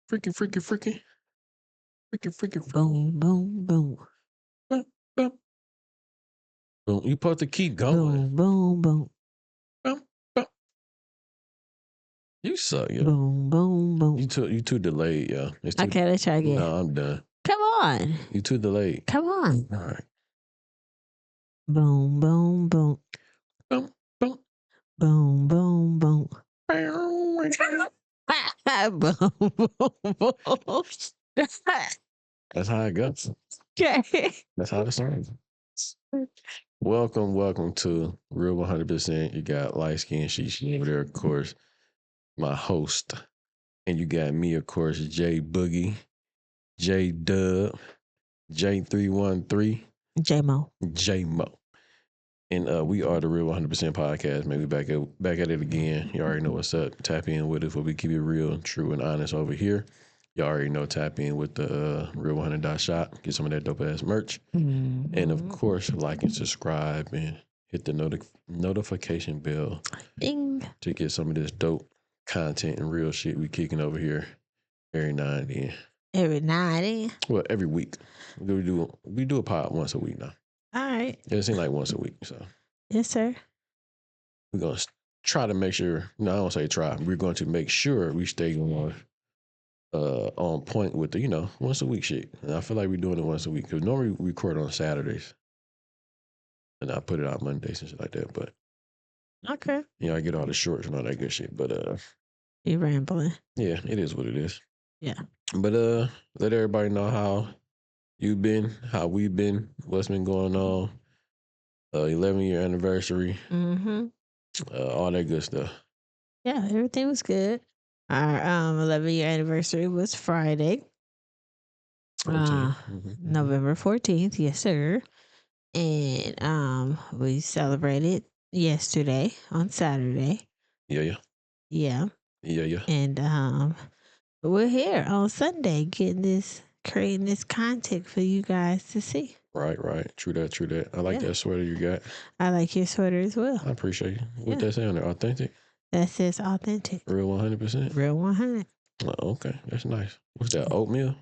Freaky, freaky, freaky. Freaky, freaky, freaky. Boom, boom, boom. Boom, boom. Boom. You supposed to keep going. Boom, boom, boom. Boom, boom. You suck, yo. Boom, boom, boom. You too delayed, yo. It's too Okay, let's try again. No, I'm done. Come on. You too delayed. Come on. All right. Boom, boom, boom. Boom, boom. Boom, boom, boom. Boom, Boom, boom, boom. That's how it goes. Okay. That's how it sounds. Welcome to Real 100%. You got light skin Shishi over there, of course, my host. And you got me, of course, J Boogie, J Dub, J313, J-Mo. J Mo. And we are the Real 100% podcast. Maybe back at it again. You already know what's up. Tap in with us where we keep it real, true, and honest over here. You already know, tap in with the Real 100 shop. Get some of that dope ass merch. Mm-hmm. And of course, like and subscribe and hit the notification bell. Ding. To get some of this dope content and real shit we kicking over here every now and then. Every night, eh? Well, every week. We do a pod once a week now. All right. It seems like once a week. So yes, sir. we're gonna try to make sure. No, I don't say try. We're going to make sure we stay on point with the once a week shit. And I feel like we're doing it once a week because normally we record on Saturdays, and I put it out Mondays and shit like that. But okay, I get all the shorts and all that good shit. But you're rambling. Yeah, it is what it is. Yeah. But let everybody know how you've been, how we've been, what's been going on. 11-year anniversary. Mm-hmm. All that good stuff. Yeah, everything was good. Our 11-year anniversary was Friday, 14th. November 14th. Yes, sir. And we celebrated yesterday on Saturday. Yeah. And we're here on Sunday creating this content for you guys to see. Right. True that. I like that sweater you got. I like your sweater as well. I appreciate you. What that say on there? Authentic? That says authentic. Real 100%? Real 100. Oh, okay. That's nice. What's that, oatmeal?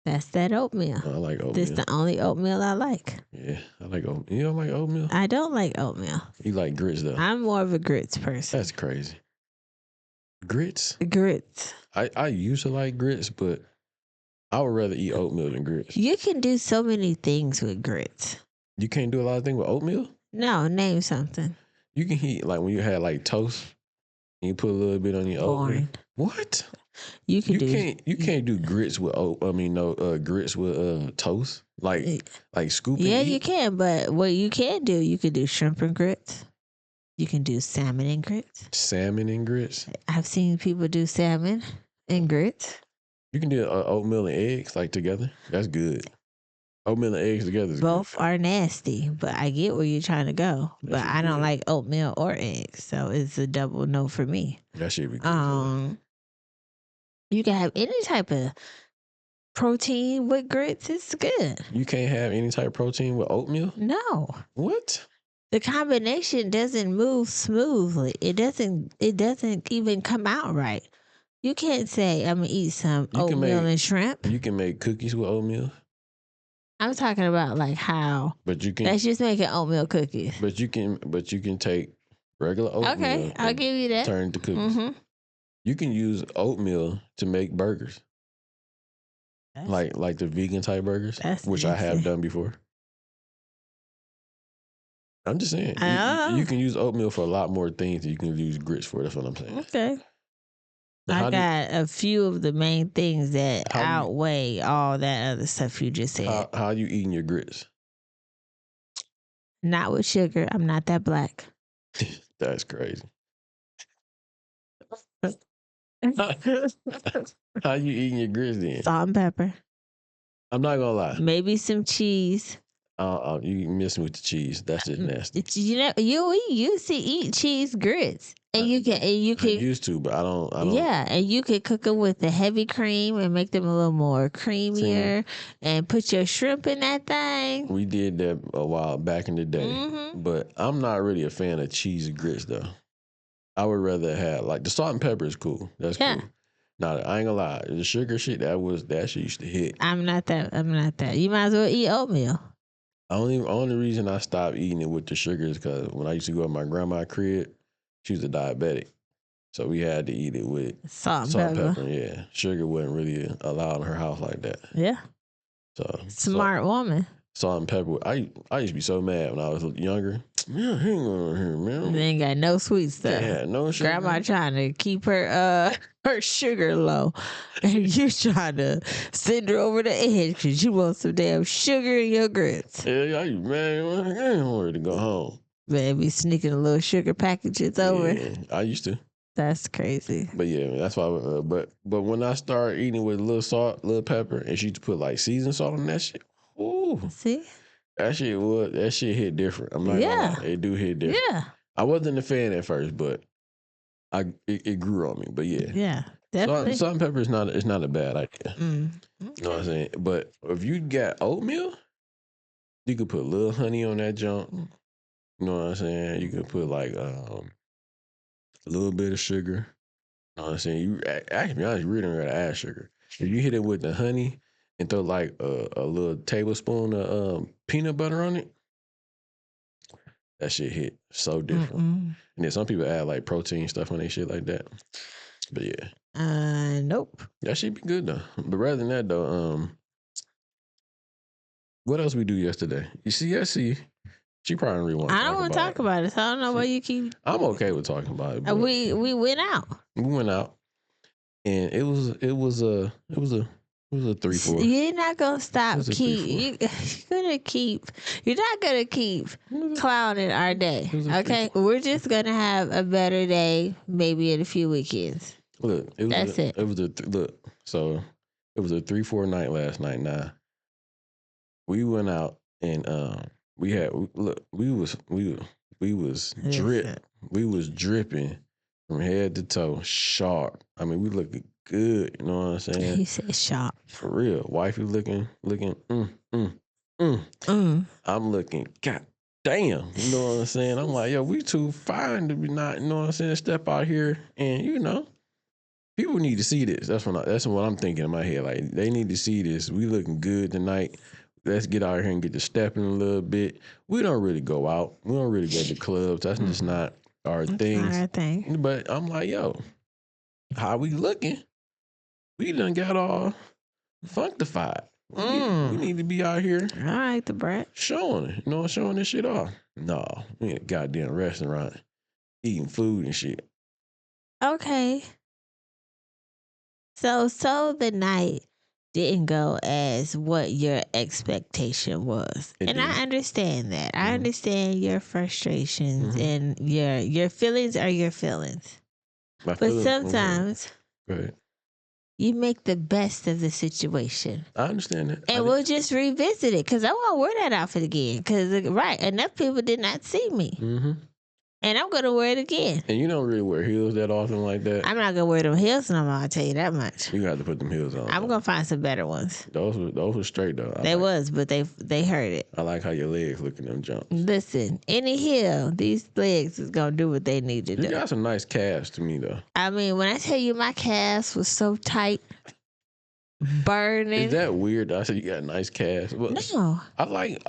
That's that oatmeal. I like oatmeal. This is the only oatmeal I like. Yeah, I like oatmeal. You don't like oatmeal? I don't like oatmeal. You like grits, though? I'm more of a grits person. That's crazy. Grits? Grits. I used to like grits, but I would rather eat oatmeal than grits. You can do so many things with grits. You can't do a lot of things with oatmeal? No, name something. You can eat, like, when you had, like, toast, and you put a little bit on your oatmeal. What? You can't do grits with grits with toast, like scooping. Yeah, you can, but what you can do, you can do shrimp and grits. You can do salmon and grits. Salmon and grits. I've seen people do salmon and grits. You can do oatmeal and eggs like together. That's good. Oatmeal and eggs together is both good. Are nasty, but I get where you're trying to go. But I don't like oatmeal or eggs, so it's a double no for me. That should be good. You can have any type of protein with grits. It's good. You can't have any type of protein with oatmeal? No. What? The combination doesn't move smoothly. It doesn't even come out right. You can't say, I'm going to eat some oatmeal and shrimp. You can make cookies with oatmeal. I'm talking about like how. But you can. That's just making oatmeal cookies. But you can take regular oatmeal. Okay, I'll give you that. Turn to cookies. Mm-hmm. You can use oatmeal to make burgers. Like the vegan type burgers, which I have done before. I'm just saying. You can use oatmeal for a lot more things than you can use grits for. That's what I'm saying. Okay. I got a few of the main things that outweigh all that other stuff you just said. How are you eating your grits? Not with sugar. I'm not that black. That's crazy. How you eating your grits then? Salt and pepper. I'm not gonna lie. Maybe some cheese. You messing with the cheese. That's just nasty. You used to eat cheese grits. And you can I used to, but I don't. Yeah, and you could cook them with the heavy cream and make them a little more creamier, and put your shrimp in that thing. We did that a while back in the day, but I'm not really a fan of cheese grits though. I would rather have like the salt and pepper is cool. That's cool. Nah, I ain't gonna lie. The sugar shit that shit used to hit. I'm not that. You might as well eat oatmeal. Only reason I stopped eating it with the sugar is because when I used to go to my grandma's crib, she was a diabetic. So we had to eat it with salt and pepper. Yeah. Sugar wasn't really allowed in her house like that. Yeah. So smart woman. Salt and pepper. I used to be so mad when I was younger. Man, hang on here, man. They ain't got no sweet stuff. Yeah, no sugar. Grandma trying to keep her sugar low, and you trying to send her over the edge because you want some damn sugar in your grits. Yeah, I ain't worried to go home. Man, be sneaking little sugar packages over. Yeah, I used to. That's crazy. But yeah, that's why. But when I started eating with a little salt, little pepper, and she used to put like seasoned salt on that shit. Ooh, see, that shit hit different. I'm not gonna lie, it do hit different. Yeah, I wasn't a fan at first, but it grew on me. But yeah, definitely. Salt and pepper is not a bad idea. Okay. You know what I'm saying? But if you got oatmeal, you could put a little honey on that junk. You know what I'm saying? You could put like a little bit of sugar. You know what I'm saying? You actually, be honest, you really don't gotta add sugar. If you hit it with the honey and throw like a little tablespoon of peanut butter on it, that shit hit so different. And then some people add like protein stuff on their shit like that. But yeah. Nope. That should be good though. But rather than that though, what else we do yesterday? You see, she probably really want to talk about it. I don't want to talk about it, so I don't know why you keep... I'm okay with talking about it. We went out. We went out. And it was a 3-4. You're not gonna stop. You're not gonna keep clowning our day. Okay, we're just gonna have a better day maybe in a few weekends. Look, it was a 3-4 night last night. Nah, we went out and we was dripping from head to toe, sharp. I mean, we looking good. You know what I'm saying? He said sharp. For real. Wifey looking. I'm looking, god damn. You know what I'm saying? I'm like, yo, we too fine to be not, you know what I'm saying, step out here and, you know, people need to see this. That's what I'm thinking in my head. Like, they need to see this. We looking good tonight. Let's get out here and get to stepping a little bit. We don't really go out. We don't really go to clubs. That's just not our thing. Not our thing. But I'm like, yo, how we looking? We done got all functified. We need to be out here. All right, the brat. Showing it. You know, showing this shit off. No, we in a goddamn restaurant eating food and shit. Okay. So the night didn't go as what your expectation was. And I understand that. I understand your frustrations and your feelings are your feelings. But sometimes you make the best of the situation. I understand that. And we'll just revisit it because I won't wear that outfit again. Because, enough people did not see me. And I'm going to wear it again. And you don't really wear heels that often like that? I'm not going to wear them heels no more, I'll tell you that much. You got to put them heels on. I'm going to find some better ones. Those were straight, though. But they hurt it. I like how your legs look in them jumps. Listen, any heel, these legs is going to do what they need to do. You got some nice calves to me, though. I mean, when I tell you my calves was so tight, burning. Is that weird? I said you got nice calves. Well, no. I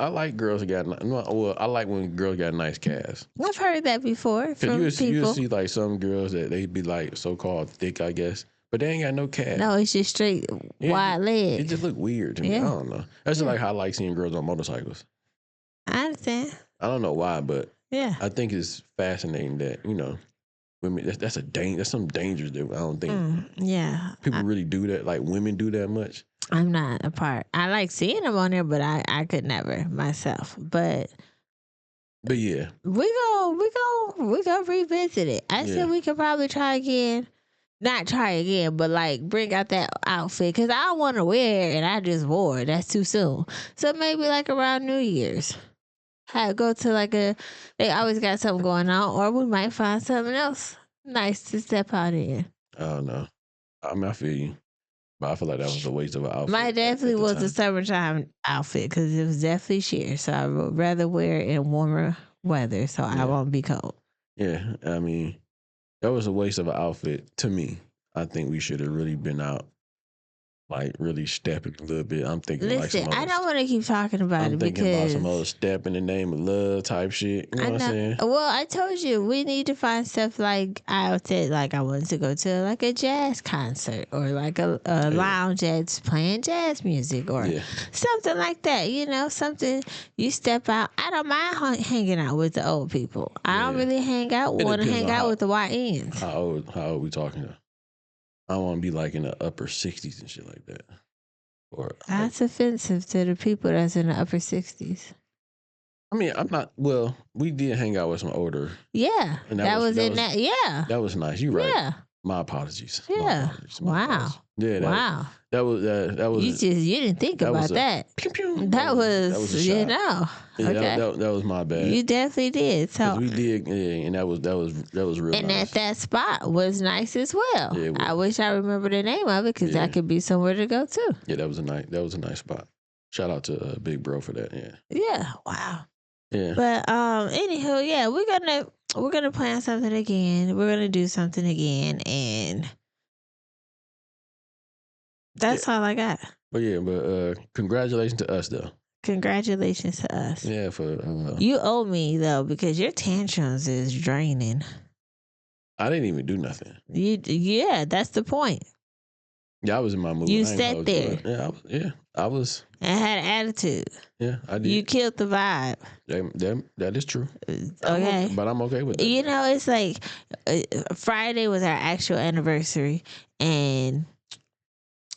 like girls that got I like when girls got nice calves. I've heard that before from people. You see like some girls that they be like so-called thick, I guess. But they ain't got no calves. No, it's just straight wide legs. It just look weird to me. I don't know. That's just like how I like seeing girls on motorcycles. I understand. I don't know why, but yeah, I think it's fascinating that, you know, women, that's some dangers that I don't think people really do that. Like women do that much. I'm not a part. I like seeing them on there, but I could never myself. But yeah, we go revisit it. I said we could probably try again. Not try again, but like bring out that outfit because I don't want to wear it and I just wore it. That's too soon. So maybe like around New Year's. Go to they always got something going on, or we might find something else nice to step out in. I don't know. I mean, I feel you. But I feel like that was a waste of an outfit. Mine definitely was a summertime outfit because it was definitely sheer. So I would rather wear it in warmer weather so I won't be cold. Yeah, I mean, that was a waste of an outfit to me. I think we should have really been out, like really stepping a little bit. I'm thinking Listen, like I don't want to keep talking about I'm it thinking about some other because step in the name of love type shit. You know I what I'm know. saying? Well, I told you we need to find stuff like I said, like I wanted to go to like a jazz concert or like a lounge that's playing jazz music or something like that. You know, something you step out. I don't mind hanging out with the old people. I don't really want to hang out with the YNs. How old we talking? I want to be like in the upper 60s and shit like that. Or that's offensive to the people that's in the upper 60s. I mean, I'm not. Well, we did hang out with some older. Yeah, and that was that. Yeah, that was nice. You right. Yeah, my apologies. Yeah. My apologies. Wow. Yeah. Wow. That was. You didn't think about that. Pew, pew. That was a shot. Yeah, okay. that was my bad. You definitely did. So we did. Yeah, and that was real. And nice. that spot was nice as well. Yeah, I wish I remember the name of it because that could be somewhere to go too. Yeah, that was a nice spot. Shout out to Big Bro for that. Yeah. Yeah. Wow. Yeah. But anywho, yeah, we're gonna plan something again. We're gonna do something again, and that's all I got. But congratulations to us though. Congratulations to us. Yeah, for you owe me though because your tantrums is draining. I didn't even do nothing. Yeah, that's the point. Yeah, I was in my mood. You sat there. I was. And had an attitude. Yeah, I did. You killed the vibe. That is true. Okay. But I'm okay with that. You know, it's like Friday was our actual anniversary and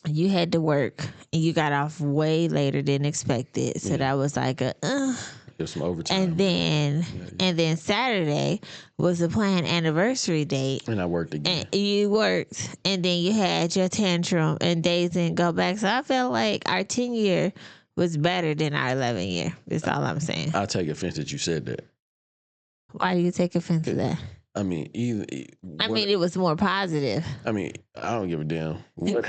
you had to work and you got off way later than expected. So that was like There's some overtime. And then Saturday was the planned anniversary date. And I worked again. And you worked. And then you had your tantrum and days didn't go back. So I felt like our 10-year was better than our 11-year. That's all I'm saying. I take offense that you said that. Why do you take offense to that? I mean, it was more positive. I mean, I don't give a damn what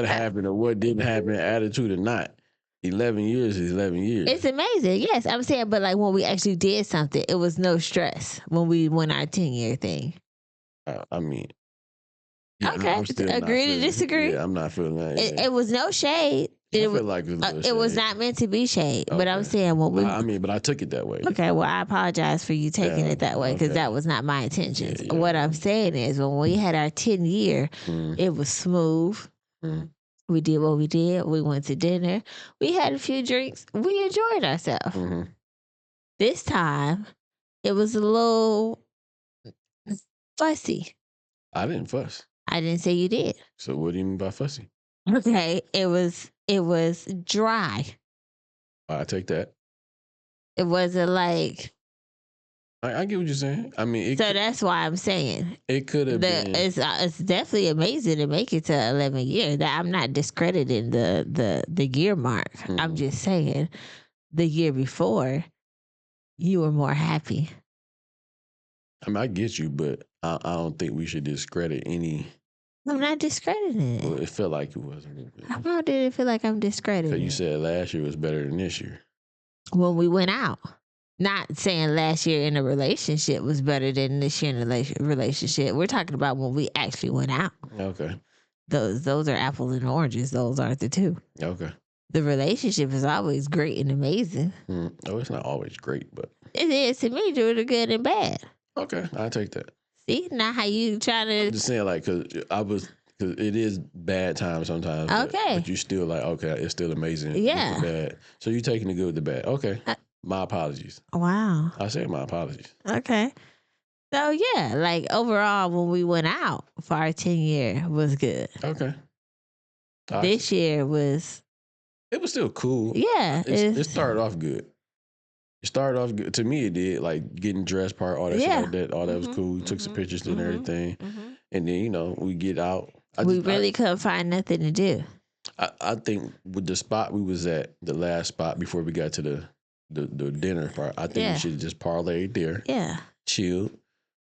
happened or what didn't happen, attitude or not. 11 years is 11 years. It's amazing. Yes, I'm saying, but like when we actually did something, it was no stress when we went our 10-year thing. I mean, okay, agree to disagree. Yeah, I'm not feeling that. It was no shade. It feel like it was not meant to be shade, but I'm saying when we. But I took it that way. Okay, well, I apologize for you taking it that way because that was not my intentions. Yeah. What I'm saying is, when we had our 10-year, it was smooth. We did what we did. We went to dinner. We had a few drinks. We enjoyed ourselves. This time, it was a little fussy. I didn't fuss. I didn't say you did. So what do you mean by fussy? Okay, it was dry. I take that. It wasn't like. I get what you're saying. I mean, that's why I'm saying it could have been. It's definitely amazing to make it to 11 years. That I'm not discrediting the year mark. I'm just saying, the year before, you were more happy. I mean, I get you, but I don't think we should discredit any. I'm not discrediting it. Well, it felt like it was. How did it feel like I'm discrediting? Because you said last year was better than this year. When we went out. Not saying last year in a relationship was better than this year in a relationship. We're talking about when we actually went out. Okay. Those are apples and oranges. Those aren't the two. Okay. The relationship is always great and amazing. No, it's not always great, but. It is to me, do the good and bad. Okay, I take that. See, now how you trying to. I'm just saying, like, because it is bad times sometimes. Okay. But you still like, okay, it's still amazing. Yeah. Bad. So you're taking the good with the bad. Okay. My apologies. Wow. I said my apologies. Okay. So yeah, like overall, when we went out for our 10-year was good. Okay. This year was. It was still cool. Yeah. It started off good. It started off good. To me, it did. Like getting dressed part, all that shit like that. All that was cool. Took some pictures and everything. And then, we get out. We really couldn't find nothing to do. I think with the spot we was at, the last spot before we got to the dinner part, I think we should have just parlayed there. Yeah. Chilled.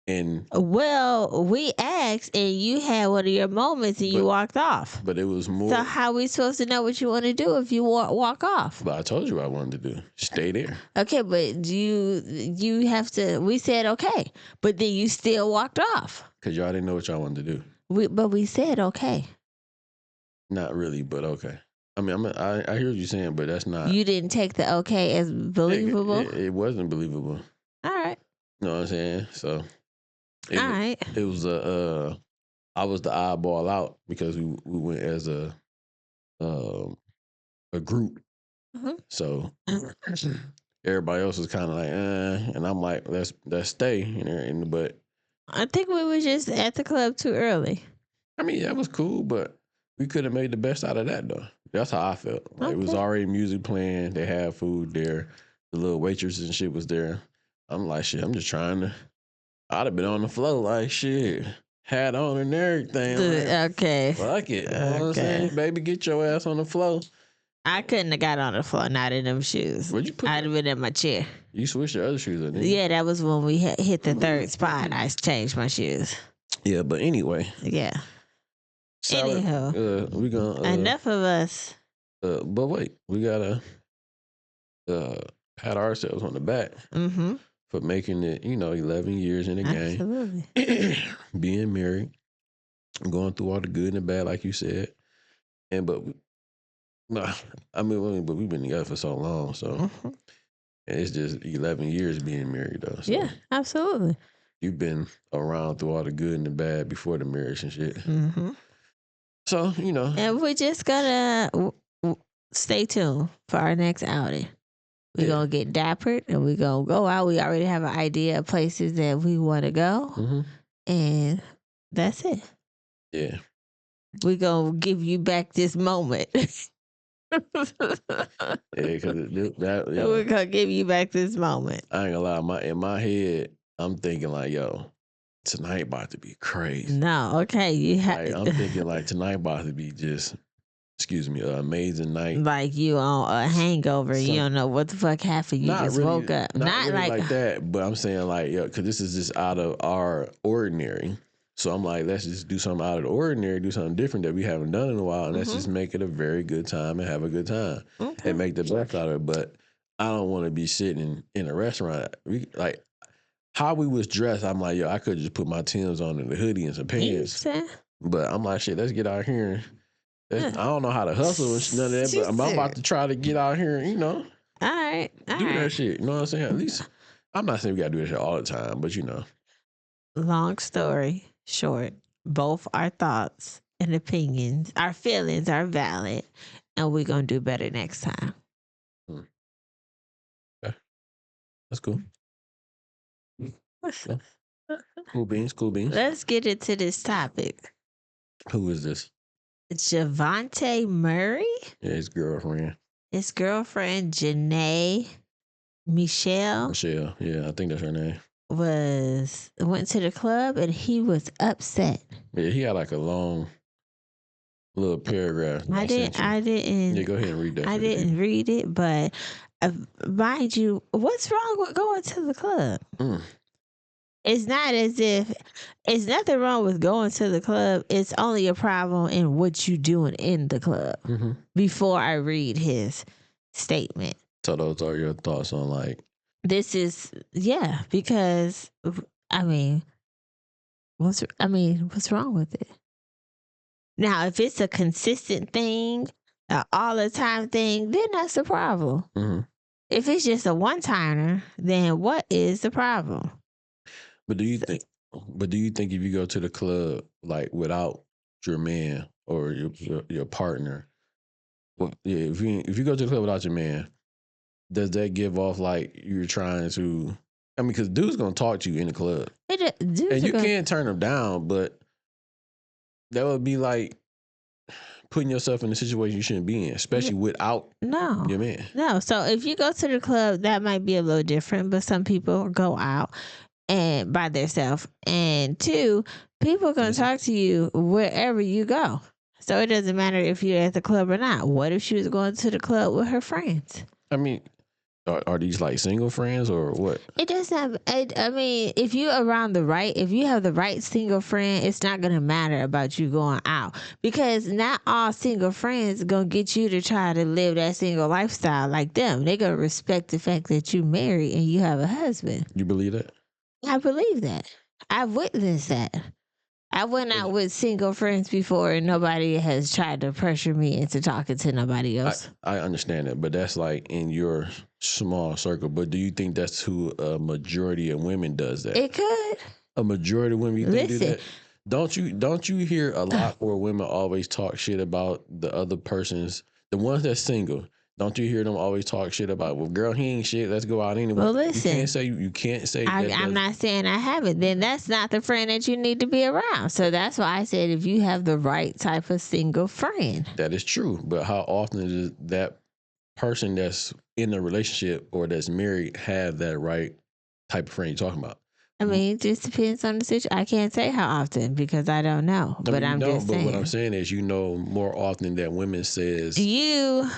And well, we asked and you had one of your moments and you walked off. But it was more. So how are we supposed to know what you want to do if you walk off? But I told you what I wanted to do. Stay there. Okay, but you have to. We said okay, but then you still walked off. Because y'all didn't know what y'all wanted to do. But we said okay. Not really, but okay. I mean, I hear what you're saying, but that's not. You didn't take the okay as believable. It wasn't believable. All right. You know what I'm saying? So All right. It was I was the oddball out because we went as a group. Mm-hmm. So everybody else was kind of like, and I'm like, let's stay. But I think we were just at the club too early. I mean, that was cool, but we could have made the best out of that though. That's how I felt. Like, it was already music playing. They had food there. The little waitresses and shit was there. I'm like, shit, I'm just trying to. I'd have been on the floor like shit, hat on and everything. Like, okay. Fuck it. You know what I'm saying? Baby, get your ass on the floor. I couldn't have got on the floor, not in them shoes. Where'd you put I'd have been in my chair. You switched your other shoes, didn't you? Yeah, that was when we hit the third spot. I changed my shoes. Yeah, but anyway. Yeah. Anyhow, we gonna enough of us. But wait, we gotta pat ourselves on the back for making it. 11 years in the game. Absolutely. Being married, going through all the good and the bad, like you said, but we've been together for so long, so and it's just 11 years being married though. So yeah, absolutely. You've been around through all the good and the bad before the marriage and shit. So, and we're just gonna stay tuned for our next outing. We're gonna get dappered and we're gonna go out. We already have an idea of places that we want to go, and that's it. Yeah, we're gonna give you back this moment. Yeah, because we're gonna give you back this moment. I ain't gonna lie, in my head, I'm thinking like, yo, tonight about to be crazy. No, okay, you have. I'm thinking like tonight about to be just, an amazing night. Like you on a hangover, you don't know what the fuck happened. You just really, woke up. Not really like that, but I'm saying like, yo, because this is just out of our ordinary. So I'm like, let's just do something out of the ordinary, do something different that we haven't done in a while, and let's just make it a very good time and have a good time and make the best out of it. But I don't want to be sitting in a restaurant. Like how we was dressed, I'm like, yo, I could just put my Timbs on and the hoodie and some pants. But I'm like, shit, let's get out here. I don't know how to hustle and none of that, but I'm about to try to get out here and, all right, do that shit. You know what I'm saying? At least, I'm not saying we got to do that shit all the time, but Long story short, both our thoughts and opinions, our feelings are valid, and we're going to do better next time. Okay. That's cool. Yeah. Cool beans. Let's get into this topic. Who is this? Javante Murray? Yeah, his girlfriend. His girlfriend, Janae Michelle, yeah, I think that's her name. Went to the club and he was upset. Yeah, he had like a long little paragraph. I didn't. Yeah, go ahead and read that. I didn't read it, but mind you, what's wrong with going to the club? It's not as if it's nothing wrong with going to the club. It's only a problem in what you doing in the club. Before I read his statement. So those are your thoughts on like this is because what's wrong with it? Now, if it's a consistent thing, an all the time thing, then that's the problem. If it's just a one timer, then what is the problem? But do you think if you go to the club like without your man or your partner, if you go to the club without your man, does that give off like you're trying to? I mean, because dude's gonna talk to you in the club, and you can't turn them down, but that would be like putting yourself in a situation you shouldn't be in, especially without your man. No, so if you go to the club, that might be a little different, but some people go out and by themselves, and two, people are gonna talk to you wherever you go. So it doesn't matter if you're at the club or not. What if she was going to the club with her friends? I mean, are these like single friends or what? It doesn't. I mean, if you have the right single friend, it's not gonna matter about you going out because not all single friends gonna get you to try to live that single lifestyle like them. They're gonna respect the fact that you married and you have a husband. You believe that? I believe that. I've witnessed that. I went out with single friends before, and nobody has tried to pressure me into talking to nobody else. I understand that, but that's like in your small circle. But do you think that's who a majority of women does that? It could. A majority of women, you think do that? Don't you hear a lot more women always talk shit about the other person's, the ones that's single? Don't you hear them always talk shit about, well, girl, he ain't shit. Let's go out anyway. Well, listen, you can't say. I'm not saying I haven't. Then that's not the friend that you need to be around. So that's why I said if you have the right type of single friend. That is true, but how often does that person that's in a relationship or that's married have that right type of friend you're talking about? I mean, it just depends on the situation. I can't say how often because I don't know. But I'm just saying. But what I'm saying is, more often that women says you.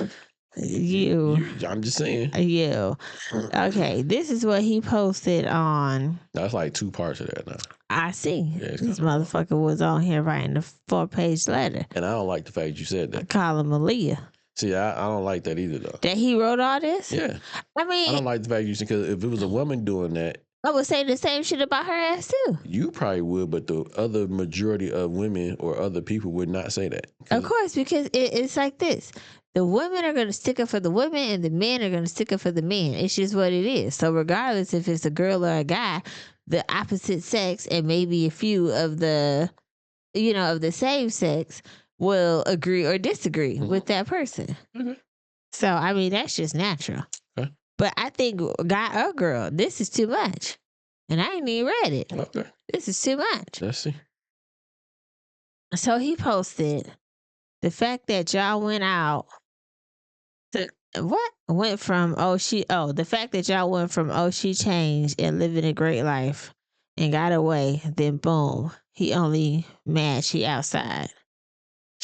I'm just saying. You. Okay, this is what he posted on. That's like 2 parts of that now. I see. Yeah, this motherfucker was on here writing a 4-page letter. And I don't like the fact you said that. I call him Aaliyah. See, I don't like that either, though. That he wrote all this? Yeah. I mean, I don't like the fact you said, because if it was a woman doing that, I would say the same shit about her ass too. You probably would, but the other majority of women or other people would not say that. Of course, because it's like this. The women are going to stick up for the women and the men are going to stick up for the men. It's just what it is. So regardless if it's a girl or a guy, the opposite sex and maybe a few of the, of the same sex will agree or disagree with that person. Mm-hmm. So, I mean, that's just natural. Okay. But I think guy or girl, this is too much. And I ain't even read it. Okay. This is too much. Let's see. So he posted the fact that y'all went out to the fact that y'all went from she changed and living a great life and got away, then boom, he only mad she outside.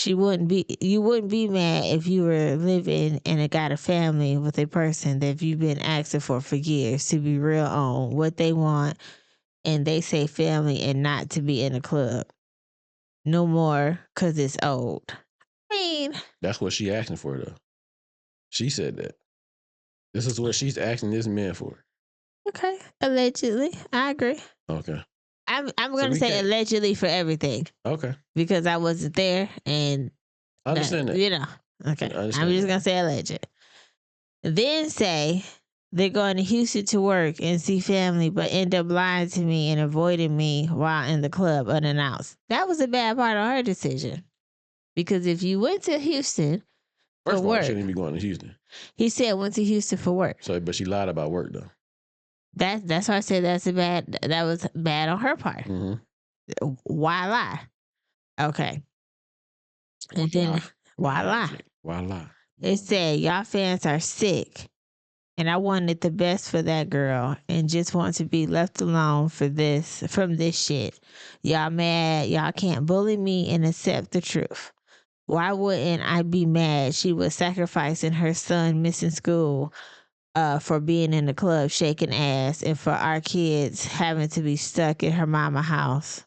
You wouldn't be mad if you were living and got a family with a person that you've been asking for years to be real on what they want, and they say family and not to be in a club no more because it's old. I mean, that's what she asking for, though. She said that. This is what she's asking this man for. Okay, allegedly, I agree. Okay. I'm going to say allegedly for everything. Okay. Because I wasn't there and... I understand that. Okay. I'm just going to say alleged. Then say they're going to Houston to work and see family, but end up lying to me and avoiding me while in the club unannounced. That was a bad part of her decision. Because if you went to Houston First for of all, work... she shouldn't be going to Houston. He said went to Houston for work. So, but she lied about work, though. That's why I said that was bad on her part. Mm-hmm. Why lie? Okay. And then why lie? Why lie? It said y'all fans are sick, and I wanted the best for that girl, and just want to be left alone from this shit. Y'all mad? Y'all can't bully me and accept the truth. Why wouldn't I be mad? She was sacrificing her son missing school. For being in the club shaking ass, and for our kids having to be stuck in her mama house.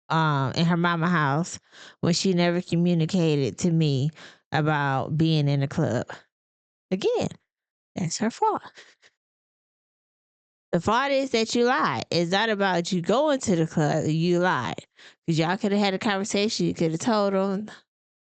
When she never communicated to me about being in the club. Again, that's her fault. The fault is that you lied. It's not about you going to the club. You lied. Because y'all could have had a conversation. You could have told them.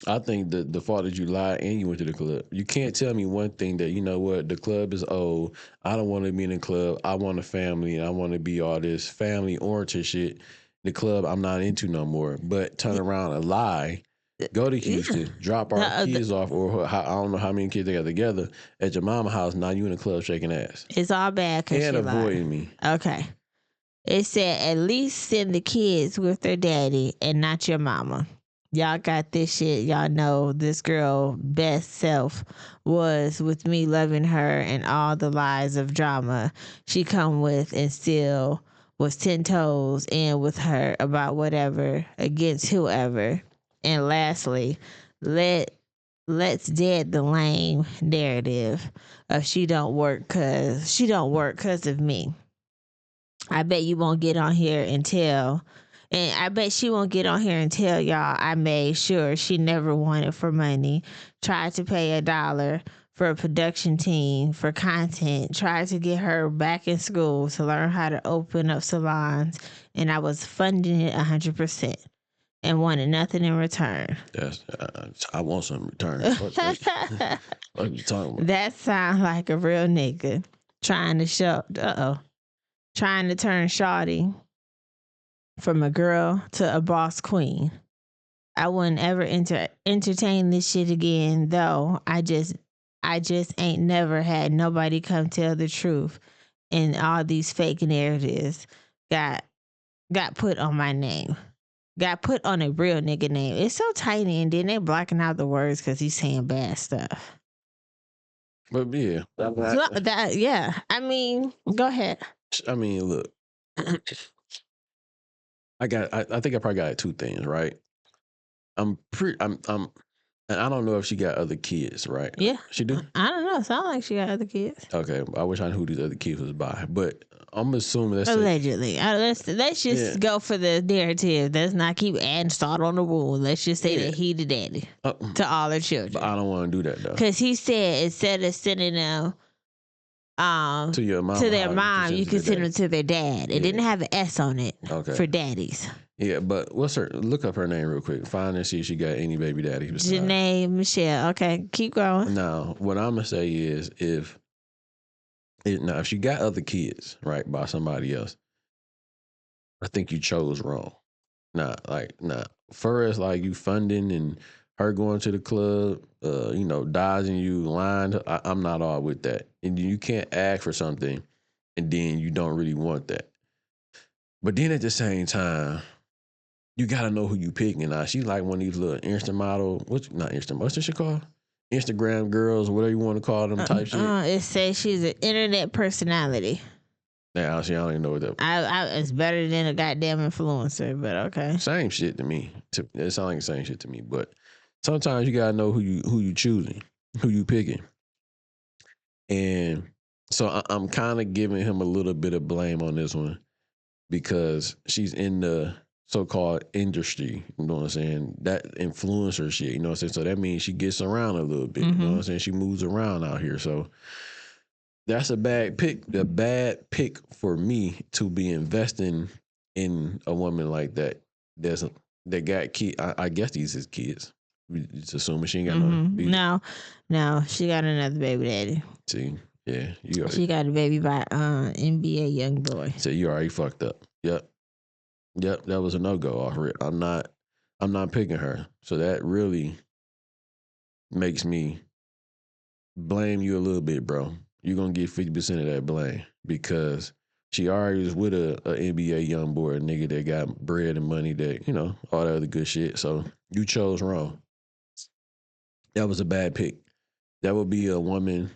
I think the fault that you lied and you went to the club. You can't tell me one thing that, you know what, the club is old. I don't want to be in the club. I want a family and I want to be all this family-oriented shit. The club I'm not into no more. But turn around and lie, go to Houston, drop our kids off, or I don't know how many kids they got together at your mama's house. Now you in the club shaking ass. It's all bad because and avoiding me. Okay. It said at least send the kids with their daddy and not your mama. Y'all got this shit. Y'all know this girl best self was with me loving her and all the lies of drama she come with, and still was 10 toes in with her about whatever against whoever. And lastly, let's dead the lame narrative of she don't work cause of me. I bet you won't get on here and tell. And I bet she won't get on here and tell y'all I made sure she never wanted for money, tried to pay $1 for a production team for content, tried to get her back in school to learn how to open up salons, and I was funding it 100% and wanted nothing in return. That's I want some return. What are you talking about? That sounds like a real nigga trying to trying to turn shawty from a girl to a boss queen. I wouldn't ever entertain this shit again, though. I just ain't never had nobody come tell the truth, and all these fake narratives got put on my name. Got put on a real nigga name. It's so tiny, and then they blocking out the words because he's saying bad stuff. But yeah, yeah. I mean, go ahead. I mean, look, I think I probably got two things right. I'm, and I don't know if she got other kids, right? Yeah, she do. I don't know. Sound like she got other kids. Okay, I wish I knew who these other kids was by, but I'm assuming that's allegedly. Let's just go for the narrative. Let's not keep adding salt on the wound. Let's just say that he the daddy to all her children. But I don't want to do that though, because he said instead of sending them to your mom, to their mom, you can send them to their dad. It didn't have an S on it for daddies. Yeah, but what's her? Look up her name real quick. Find and see if she got any baby daddies. Janae Michelle. Okay, keep going. Now, what I'm gonna say is, if she got other kids, right, by somebody else, I think you chose wrong. First, like you funding and her going to the club, dodging you, lying. I'm not all with that. And you can't ask for something, and then you don't really want that. But then at the same time, you gotta know who you picking. Now she's like one of these little Insta model. What's this shit called? Instagram girls, whatever you want to call them, type shit. It says she's an internet personality. Yeah, I don't even know what that. It's better than a goddamn influencer, but okay. Same shit to me. It sounds like the same shit to me. But sometimes you gotta know who you choosing, who you picking. And so I'm kind of giving him a little bit of blame on this one because she's in the so-called industry, you know what I'm saying? That influencer shit, you know what I'm saying? So that means she gets around a little bit, you know what I'm saying? She moves around out here. So that's a bad pick. A bad pick for me to be investing in a woman like that. That got kids. I guess these is kids. Just assuming she ain't got no. She got another baby daddy. See, yeah, she got a baby by NBA young boy. So you already fucked up. Yep, that was a no-go off it. I'm not picking her. So that really makes me blame you a little bit, bro. You're going to get 50% of that blame because she already was with a NBA young boy, a nigga that got bread and money, that, all that other good shit. So you chose wrong. That was a bad pick. That would be a woman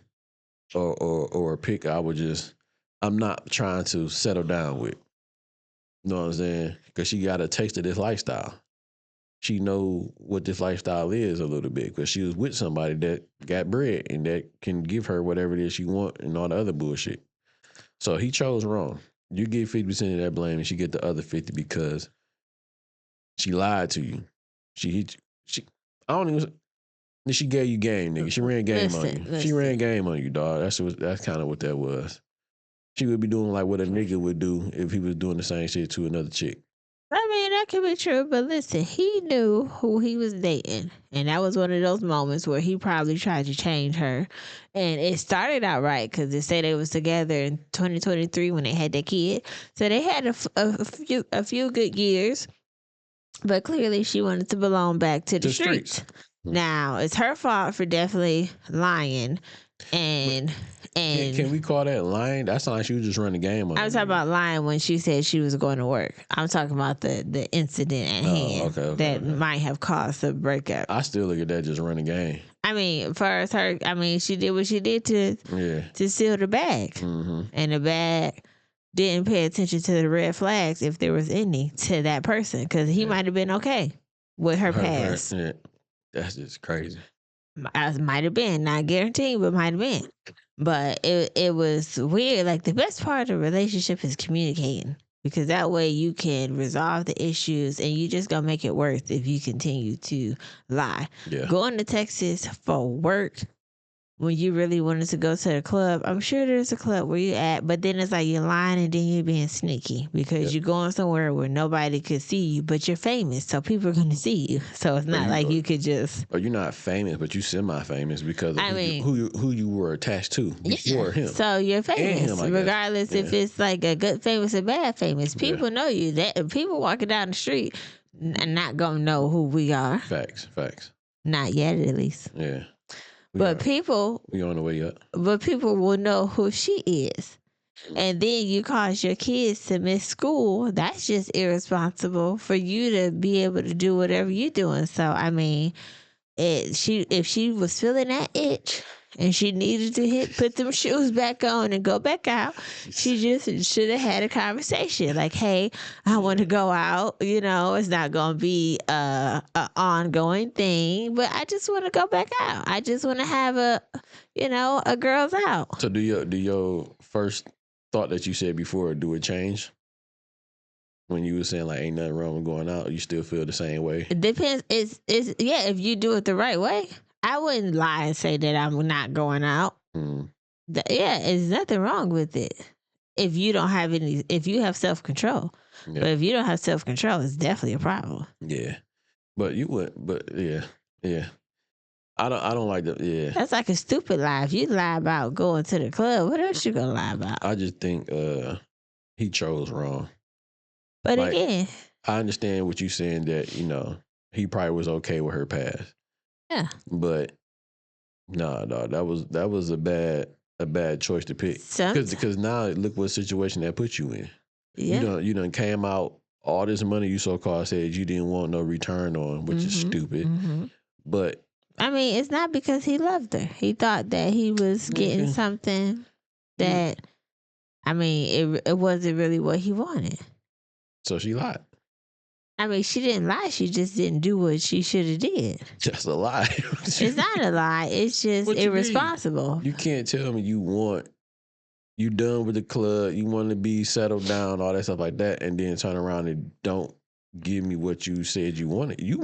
or a pick I'm not trying to settle down with. You know what I'm saying? Because she got a taste of this lifestyle. She know what this lifestyle is a little bit because she was with somebody that got bread and that can give her whatever it is she want and all the other bullshit. So he chose wrong. You get 50% of that blame and she get the other 50 because she lied to you. She gave you game, nigga. She ran game on you. She ran game on you, dog. That's kind of what that was. She would be doing like what a nigga would do if he was doing the same shit to another chick. I mean, that could be true, but listen, he knew who he was dating. And that was one of those moments where he probably tried to change her. And it started out right because they say they was together in 2023 when they had their kid. So they had a few good years. But clearly she wanted to belong back to the streets. Now, it's her fault for definitely lying. And can we call that lying? That sounds like she was just running the game on. I was talking about lying when she said she was going to work. I'm talking about the incident at hand that might have caused the breakup. I still look at that just running game. I mean, for her, she did what she did to seal the bag, and the bag didn't pay attention to the red flags if there was any to that person because he might have been okay with her past. That's just crazy. Might have been, not guaranteed, but might have been. But it was weird. Like the best part of a relationship is communicating because that way you can resolve the issues and you just gonna make it worse if you continue to lie. Yeah. Going to Texas for work when you really wanted to go to the club, I'm sure there's a club where you at, but then it's like you're lying and then you're being sneaky because you're going somewhere where nobody could see you, but you're famous, so people are going to see you. So it's not like you could just. Or you're not famous, but you semi-famous because of who you were attached to before him. So you're famous, him, regardless if it's like a good famous or bad famous. People know you. That people walking down the street and not gonna know who we are. Facts. Not yet, at least. Yeah. We on the way up. But people will know who she is. And then you cause your kids to miss school. That's just irresponsible for you to be able to do whatever you're doing. So, I mean, if she was feeling that itch and she needed to put them shoes back on and go back out, she just should have had a conversation like, hey, I want to go out. It's not going to be a ongoing thing, but I just want to go back out. I just want to have a girls out. So do your first thought that you said before, do it change? When you were saying like ain't nothing wrong with going out, you still feel the same way? It depends. It's if you do it the right way. I wouldn't lie and say that I'm not going out. There's nothing wrong with it. If you don't have if you have self-control. Yeah. But if you don't have self-control, it's definitely a problem. Yeah. But you would, yeah. I don't like that. Yeah. That's like a stupid lie. If you lie about going to the club, what else you gonna lie about? I just think he chose wrong. But again, I understand what you're saying that, he probably was okay with her past. Yeah. But no, that was a bad choice to pick. Because now look what situation that put you in. Yeah. You done came out all this money you so-called said you didn't want no return on, which is stupid. But I mean, it's not because he loved her. He thought that he was getting something that, I mean, it wasn't really what he wanted. So she lied. I mean, she didn't lie. She just didn't do what she should have did. Just a lie. It's not a lie. It's just irresponsible. You can't tell me you done with the club, you want to be settled down, all that stuff like that, and then turn around and don't give me what you said you wanted. You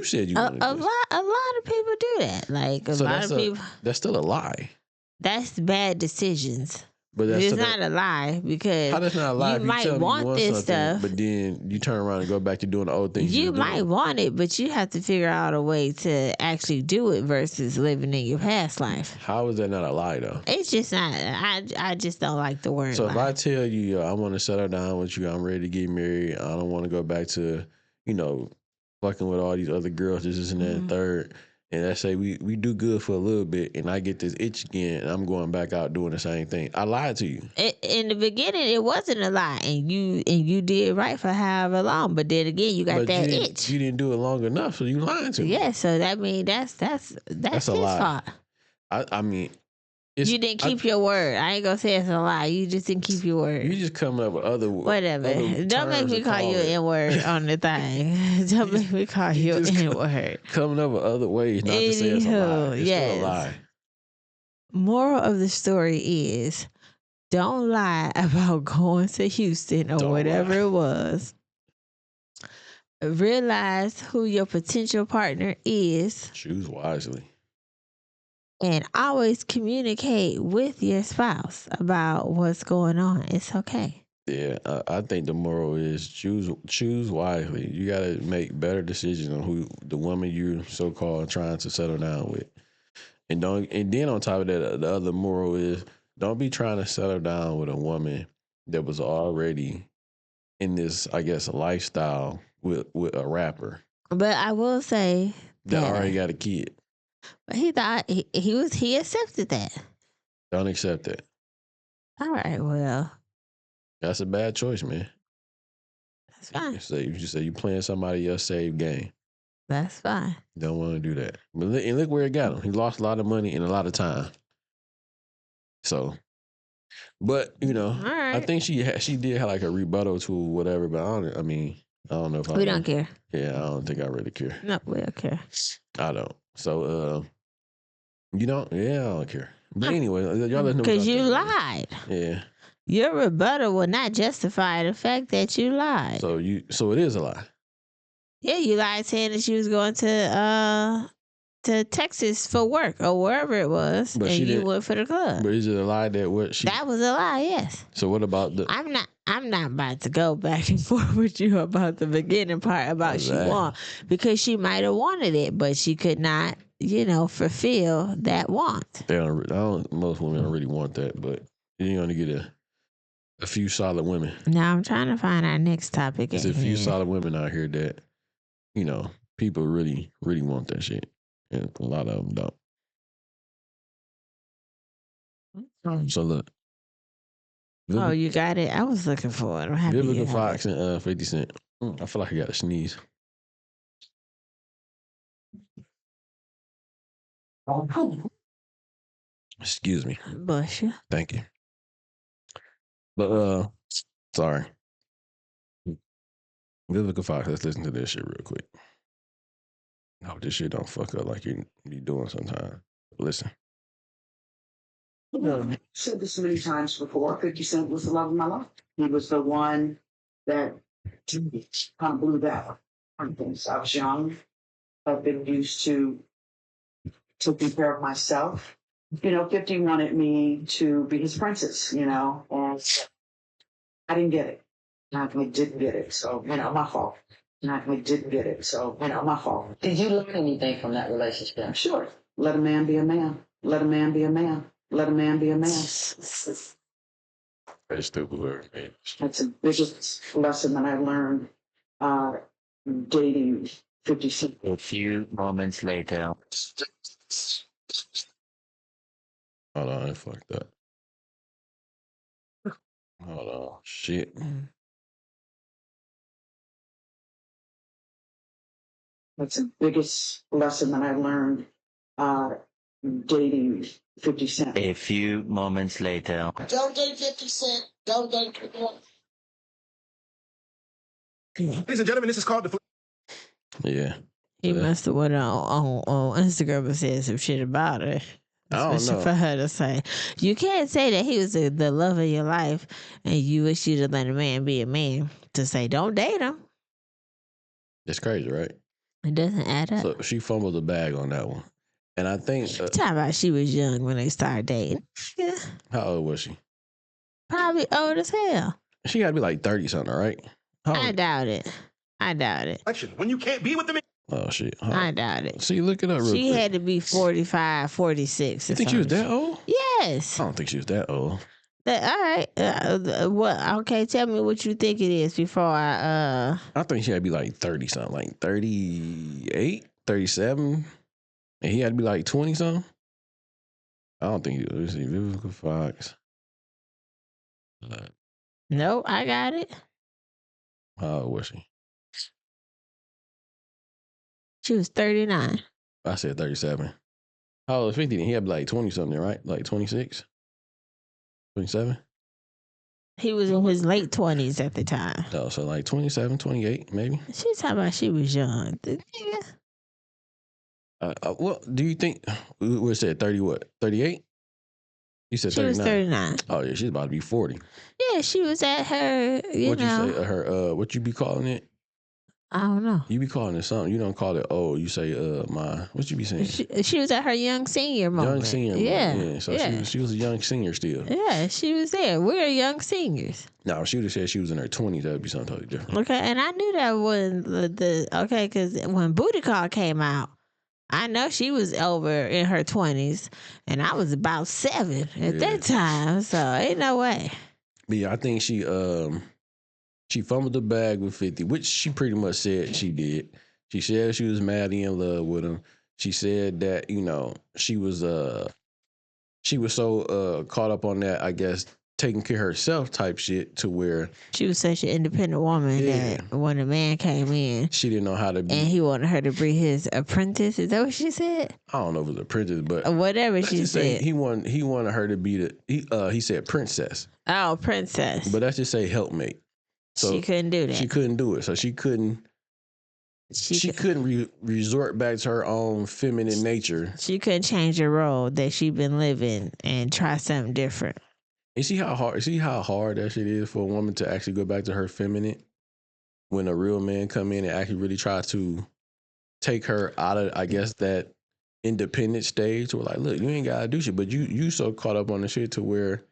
said you wanted a lot of people do that. Like a lot of people. That's still a lie. That's bad decisions. But it's not a lie because how that's not a lie? You might want this stuff, but then you turn around and go back to doing the old things. You might want it, but you have to figure out a way to actually do it versus living in your past life. How is that not a lie though? It's just not. I just don't like the word. So lie. If I tell you, I want to settle down with you, I'm ready to get married. I don't want to go back to, fucking with all these other girls. This and that and third. And I say we do good for a little bit, and I get this itch again, and I'm going back out doing the same thing. I lied to you. In the beginning, it wasn't a lie, and you did right for however long. But then again, you got that itch. You didn't do it long enough, so you lying to me. Yeah, so that means that's his fault. I mean. You didn't keep your word. I ain't gonna say it's a lie. You just didn't keep your word. You just come up with other whatever. Don't make me call you an N-word on the thing. Don't make me call you an N-word. Coming up with other ways not to say it's a lie. It's still a lie. Moral of the story is, don't lie about going to Houston or whatever it was. Realize who your potential partner is. Choose wisely. And always communicate with your spouse about what's going on. It's okay. Yeah, I think the moral is choose wisely. You got to make better decisions on who the woman you're so-called trying to settle down with. And then on top of that, the other moral is don't be trying to settle down with a woman that was already in this, I guess, lifestyle with a rapper. But I will say that already got a kid. But he thought he accepted that. Don't accept that. All right, well. That's a bad choice, man. That's fine. You say you playing somebody else's saved game. That's fine. Don't want to do that. And look where it got him. He lost a lot of money and a lot of time. So, but right. I think she did have like a rebuttal to whatever. But I don't know if we don't care. Yeah, I don't think I really care. No, we don't care. I don't. So, I don't care. But anyway, y'all let know. Because you lied. Yeah. Your rebuttal will not justify the fact that you lied. So it is a lie. Yeah, you lied saying that you was going to to Texas for work or wherever it was, But and you went for the club. But is it a lie that what she? That was a lie. Yes. So what about the? I'm not about to go back and forth with you about the beginning part about she want, because she might have wanted it, but she could not, fulfill that want. Most women don't really want that, but you only get a few solid women. Now I'm trying to find our next topic. There's a few solid women out here that, people really, really want that shit, and a lot of them don't. So look. Oh, you got it? I was looking for it. I'm happy. Vivica Fox and 50 Cent. I feel like I got to sneeze. Excuse me. Bless you. Thank you. But sorry. Vivica Fox, let's listen to this shit real quick. I hope this shit don't fuck up like you be doing sometimes. Listen. I've said this many times before. 50 Cent was the love of my life. He was the one that kind of blew that on things. I was young. I've been used to taking care of myself. 50 wanted me to be his princess, and I didn't get it. I didn't get it. So, my fault. I didn't get it. So, my fault. Did you learn anything from that relationship? Sure. Let a man be a man. Let a man be a man. Let a man be a man. Very stupid word, man. That's the biggest lesson that I learned dating 50 Cent. A few moments later. Hold on, I fucked up. Hold on. Shit. That's the biggest lesson that I learned dating 50 Cent. A few moments later. Don't date 50 Cent. Don't date 50 Cent. Ladies and gentlemen, this is called the. Yeah. He must have went on Instagram and said some shit about her. I don't Especially know. for her to say. You can't say that he was the love of your life and you wish you'd have let a man be a man to say don't date him. It's crazy, right? It doesn't add up. So she fumbled the bag on that one. And I think... Talking about she was young when they started dating. Yeah. How old was she? Probably old as hell. She got to be like 30-something, right? I doubt it. When you can't be with the man. Oh, shit. I doubt it. See, look it up real quick. She had to be 45, 46. You think she was that old? Yes. I don't think she was that old. All right. What? Okay, tell me what you think it is before I think she had to be like 30-something, like 38, 37. And he had to be like 20-something. I don't think he was. Let's see, Vivica Fox. Nope, I got it. How old was she? She was 39. I said 37. How old was 50? He had to be like 20-something, right? Like 26? 27? He was in his late 20s at the time. Oh, so like 27, 28, maybe? She's talking about she was young. The nigga. Well, do you think, we said 30 what? 38? You said 39. She was 39. Oh, yeah, she's about to be 40. Yeah, she was at her, What you say, her, what you be calling it? I don't know. You be calling it something. You don't call it old. You say, what you be saying? She was at her young senior moment. Young senior moment. Yeah. So she was a young senior still. Yeah, she was there. We're young seniors. No, she would have said she was in her 20s. That would be something totally different. Okay, and I knew that when because when Booty Call came out, I know she was over in her 20s, and I was about 7 at that time. So ain't no way. But yeah, I think she fumbled the bag with 50, which she pretty much said she did. She said she was madly in love with him. She said that, she was so caught up on that, I guess, taking care of herself type shit to where she was such an independent woman that when a man came in, she didn't know how to be. And he wanted her to be his apprentice. Is that what she said? I don't know if it was apprentice, but whatever she said. He wanted her to be he said princess. Oh, princess. But let's just say helpmate. So she couldn't do that. She couldn't do it. So she couldn't resort back to her own feminine nature. She couldn't change her role that she'd been living and try something different. You see how hard that shit is for a woman to actually go back to her feminine when a real man come in and actually really try to take her out of, I guess, that independent stage where like, look, you ain't gotta do shit, but you so caught up on the shit to where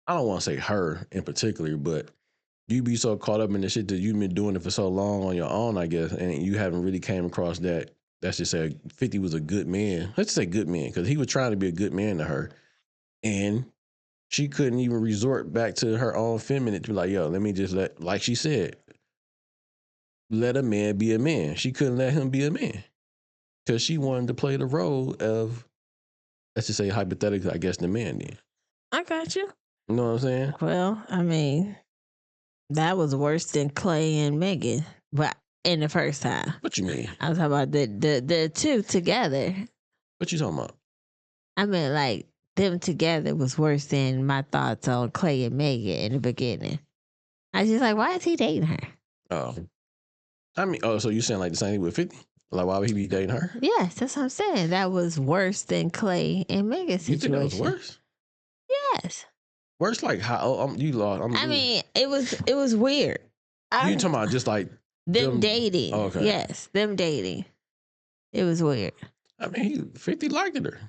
I don't want to say her in particular, but you be so caught up in the shit that you've been doing it for so long on your own, I guess, and you haven't really came across that. Let's just say 50 was a good man. Let's say good man, because he was trying to be a good man to her, and she couldn't even resort back to her own feminine to be like, yo, let me just like she said, let a man be a man. She couldn't let him be a man because she wanted to play the role of, let's just say hypothetically, I guess, the man then. I got you. You know what I'm saying? Well, I mean, that was worse than Clay and Megan, but in the first time. What you mean? I'm talking about the two together. What you talking about? I mean, like, them together was worse than my thoughts on Clay and Megan in the beginning. I was just like, why is he dating her? Oh. I mean, so you saying like the same thing with 50? Like, why would he be dating her? Yes, that's what I'm saying. That was worse than Clay and Megan's situation. You think that was worse? Yes. Worse like how? You lost. I mean, it was weird. You talking about just like them dating. Oh, okay. Yes, them dating. It was weird. I mean, 50 liked her.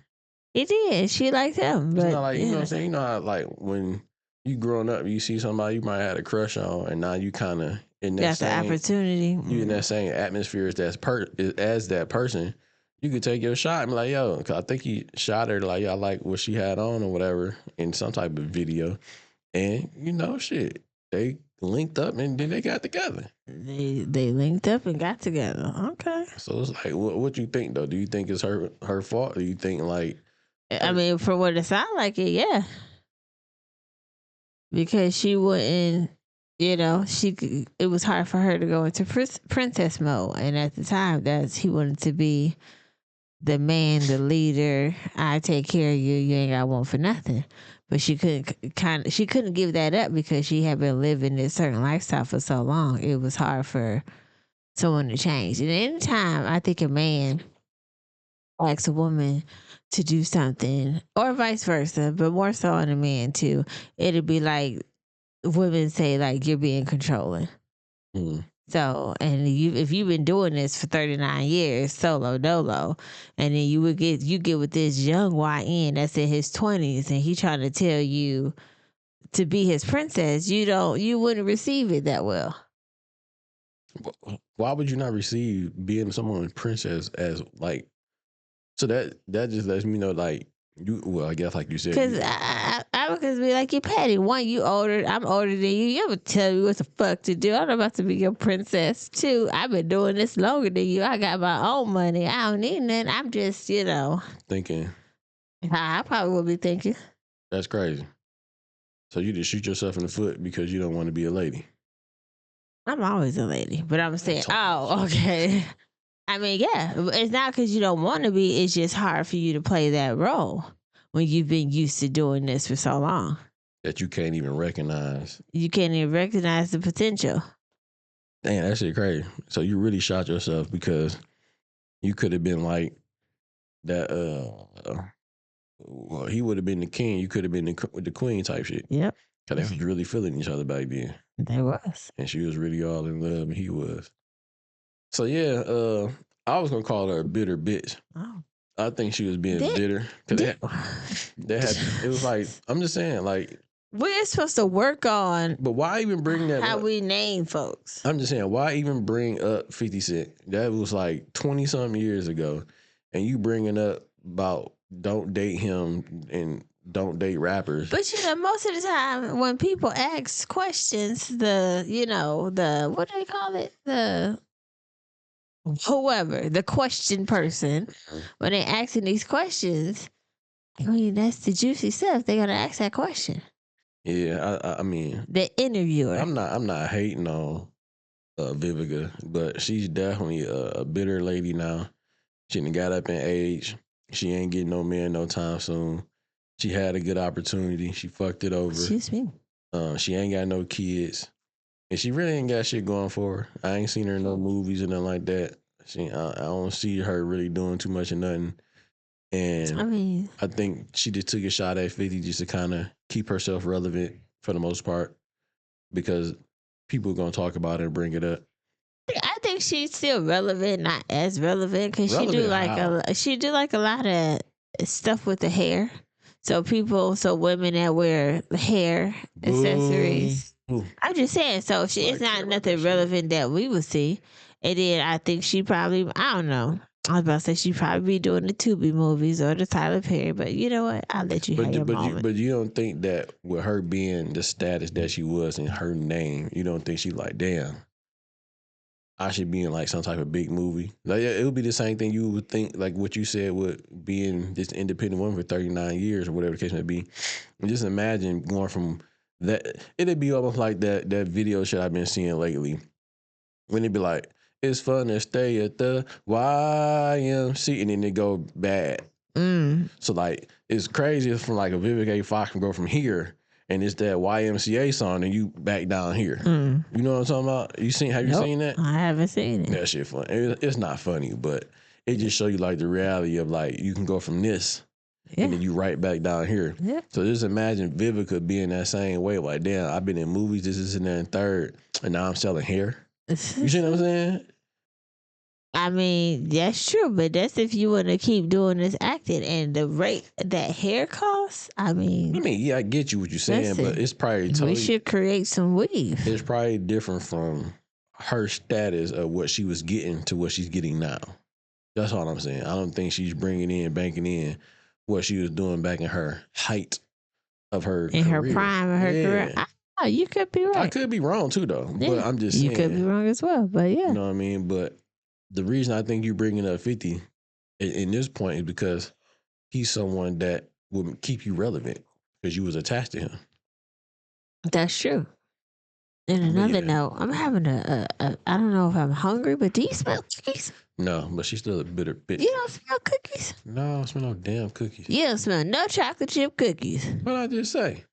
He did. She liked him. But, it's not like, you know what I'm saying? You know how, like, when you growing up, you see somebody you might have had a crush on, and now you kind of in that got the opportunity. You in that same atmosphere as that person. You could take your shot and be like, yo, cause I think he shot her like, yo, I like what she had on or whatever in some type of video. And, you know, shit, they linked up and then they got together. They linked up and got together. Okay. So it's like, what you think, though? Do you think it's her fault? Or do you think, like... I mean, for what it sounds like it, yeah. Because she wouldn't, you know, it was hard for her to go into princess mode. And at the time, he wanted to be the man, the leader. I take care of you. You ain't got one for nothing. But she couldn't give that up because she had been living this certain lifestyle for so long. It was hard for someone to change. And anytime I think a man asks a woman to do something, or vice versa, but more so on a man too, it'd be like women say, like, you're being controlling. Mm. So, and if you've been doing this for 39 years, solo dolo, and then you get with this young YN that's in his 20s, and he trying to tell you to be his princess, you wouldn't receive it that well. Why would you not receive being someone's princess as like? So that just lets me know, like, I guess like you said, because I would be like, you're petty. One, you older, I'm older than you. You ever tell me what the fuck to do? I'm about to be your princess. Two, I've been doing this longer than you. I got my own money. I don't need nothing. I'm just, thinking. I probably would be thinking. That's crazy. So you just shoot yourself in the foot because you don't want to be a lady. I'm always a lady, but I'm saying, oh, okay. I mean, yeah, it's not because you don't want to be. It's just hard for you to play that role when you've been used to doing this for so long. That you can't even recognize. You can't even recognize the potential. Damn, that shit crazy. So you really shot yourself because you could have been like that. Well, he would have been the king. You could have been the queen type shit. Yep. Because they was really feeling each other back then. They was. And she was really all in love, and he was. So yeah, I was gonna call her a bitter bitch. Oh. I think she was being bitter. It was like, I'm just saying, like, we're supposed to work on. But why even bring that how up? we name folks? I'm just saying, why even bring up 50 Cent? That was like 20-something years ago, and you bringing up about don't date him and don't date rappers. But most of the time when people ask questions, the what do they call it? Whoever, the question person, when they're asking these questions, I mean, that's the juicy stuff. They're gonna ask that question. Yeah, I mean, the interviewer. I'm not hating on Vivica, but she's definitely a bitter lady now. She done got up in age. She ain't getting no man no time soon. She had a good opportunity. She fucked it over. Excuse me. She ain't got no kids. And she really ain't got shit going for her. I ain't seen her in no movies or nothing like that. I don't see her really doing too much of nothing. And I think she just took a shot at 50 just to kind of keep herself relevant for the most part because people are going to talk about it and bring it up. I think think she's still relevant, not as relevant, because she do Relevant how? she do like a lot of stuff with the hair. So women that wear hair accessories. Boo. I'm just saying. So it's Like, care not about nothing that shit. relevant that we would see. And then I think she probably, I don't know. I was about to say she probably be doing the Tubi movies or the Tyler Perry, but you know what? I'll let you have your moment. But you don't think that with her being the status that she was in her name, you don't think she like, damn, I should be in like some type of big movie. Like it would be the same thing you would think, like what you said with being this independent woman for 39 years or whatever the case may be. And just imagine going from that. It'd be almost like that video shit I've been seeing lately. When it be like, it's fun to stay at the YMC, and then it go bad. So like, it's crazy from like a Vivica A. Fox can go from here, and it's that YMCA song, and you back down here. You know what I'm talking about? Have you seen that? I haven't seen it. That shit fun. It's not funny, but it just show you like the reality of like you can go from this. And then you right back down here. Yeah. So just imagine Vivica being that same way. Like, damn, I've been in movies, this, and that, and third, and now I'm selling hair. You see what I'm saying? I mean, that's true, but that's if you want to keep doing this acting and the rate that hair costs. I mean, Yeah, I get you what you're saying, but it's probably totally. We should create some weave. It's probably different from her status of what she was getting to what she's getting now. That's all I'm saying. I don't think she's banking in what she was doing back in her height of her in career. Her prime of her career. You could be right. I could be wrong too, though. Yeah. But I'm just saying. You could be wrong as well, but yeah. You know what I mean? But the reason I think you're bringing up 50 in this point is because he's someone that would keep you relevant because you was attached to him. That's true. And another note, I'm having I don't know if I'm hungry, but do you smell cookies? No, but she's still a bitter bitch. You don't smell cookies? No, I don't smell no damn cookies. You don't smell no chocolate chip cookies. What'd I just say?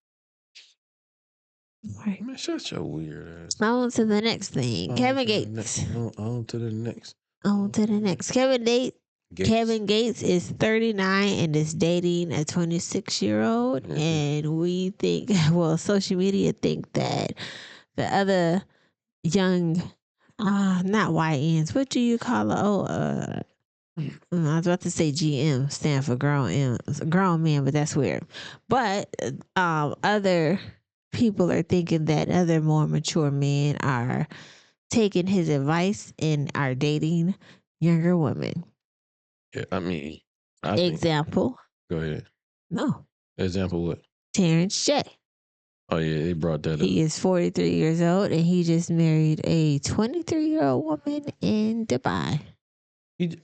Right. Man, shut your weird ass. On to the next thing. Kevin Gates. On to the next. On to the next. Kevin Gates is 39 and is dating a 26-year-old. Mm-hmm. And we think, well, social media think that the other young, not YNs, what do you call it? I was about to say GM, stand for grown men, but that's weird. But other people are thinking that other more mature men are taking his advice and are dating younger women. Yeah, I mean, example. Go ahead. No. Example what? Terrence J. Oh yeah, they brought that up. He is 43 years old and he just married a 23-year-old woman in Dubai. He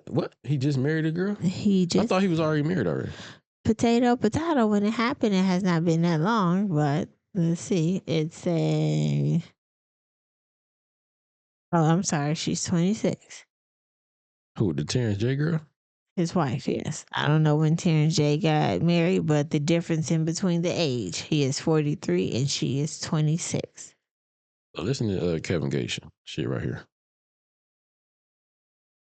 what? He just married a girl? I thought he was already married already. Potato. When it happened, it has not been that long, but let's see. It's a. Oh, I'm sorry. She's 26. Who, the Terrence J girl? His wife, yes. I don't know when Terrence J got married, but the difference in between the age, he is 43 and she is 26. So listen to Kevin Gates shit right here.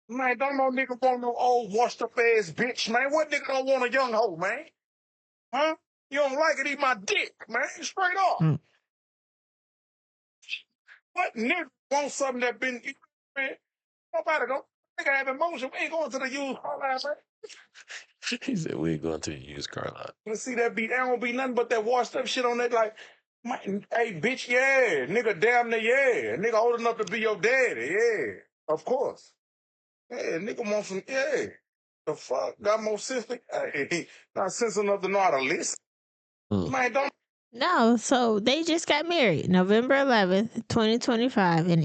Man, don't no nigga want no old washed up ass bitch, man. What nigga don't want a young hoe, man? Huh? You don't like it, eat my dick, man. Straight off. What nigga want something that been, man? Nobody don't. Nigga have emotion. We ain't going to the used car lot, man. He said we ain't going to the used car lot. Let's see that beat. There don't be nothing but that washed up shit on that. Like, man, hey, bitch, yeah. Nigga, damn near, yeah. Nigga old enough to be your daddy, yeah. Of course. Yeah, nigga want some, yeah. The fuck? Got more sense than, hey, not sense enough to know how to listen. Man, don't. No, so they just got married November 11th, 2025, and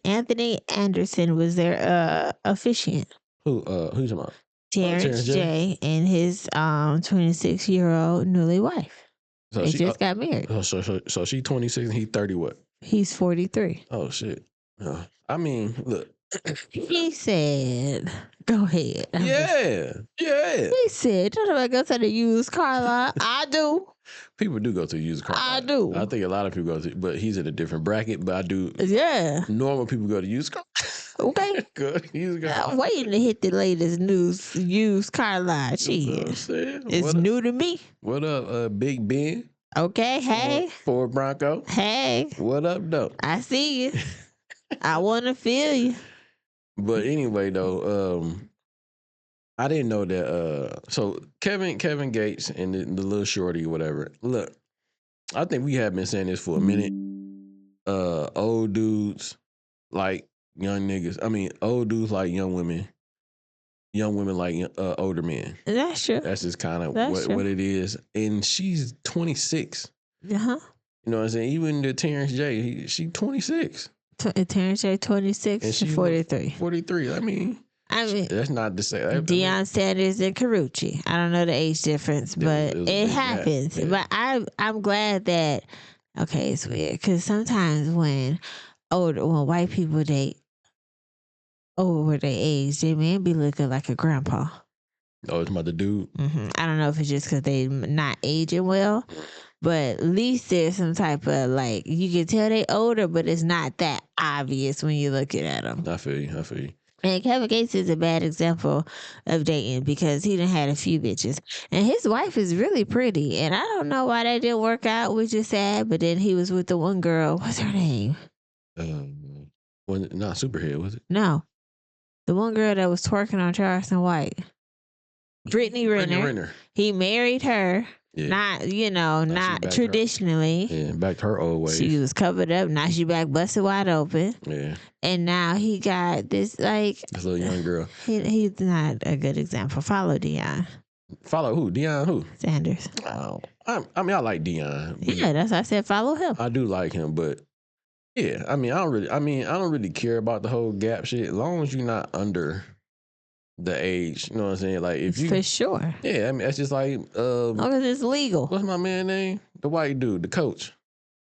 Anthony Anderson was their officiant. Who's talking about? Terrence J and his 26-year-old newly wife. So they just got married. So she 26 and he 30 what? He's 43. Oh shit. I mean, look. He said, go ahead. Yeah. He said, don't nobody go to the used car lot. I do. People do go to the used car lot. I do. I think a lot of people go to, but he's in a different bracket, but I do. Yeah. Normal people go to used car. Okay. Good. I'm waiting to hit the latest news used car lot. It's new to me. What up, Big Ben? Okay, hey. Ford Bronco. Hey. What up, though? I see you. I want to feel you. But anyway, though, I didn't know that. So Kevin Gates and the little shorty or whatever. Look, I think we have been saying this for a minute. Old dudes like young niggas. I mean, old dudes like young women. Young women like older men. That's true. That's just kind of That's true. what it is. And she's 26. Uh-huh. You know what I'm saying? Even the Terrence J, she 26. Terrence J 26 And to she 43. 43. I mean, that's not to say. Deion Sanders and Carucci. I don't know the age difference, but it happens. Yeah. But I'm glad that, okay, it's weird because sometimes when white people date over their age, they man be looking like a grandpa. Oh, it's about the dude. I don't know if it's just because they not aging well, but at least there's some type of like you can tell they older, but it's not that obvious when you're looking at them. I feel you. And Kevin Gates is a bad example of dating because he done had a few bitches. And his wife is really pretty. And I don't know why that didn't work out, which is sad. But then he was with the one girl. What's her name? Not Superhead, was it? No. The one girl that was twerking on Charleston White. Brittany Renner. He married her. Yeah. Not traditionally. Yeah, back to her old ways. She was covered up. Now she back busted wide open. Yeah. And now he got this this little young girl. He's not a good example. Follow Deion. Follow who? Deion who? Sanders. Oh, I like Deion. Yeah, that's why I said follow him. I do like him, but yeah, I don't really care about the whole gap shit. As long as you're not under the age, you know what I'm saying? Like if you for sure. Yeah, I mean that's just like long as it's legal. What's my man name? The white dude, the coach.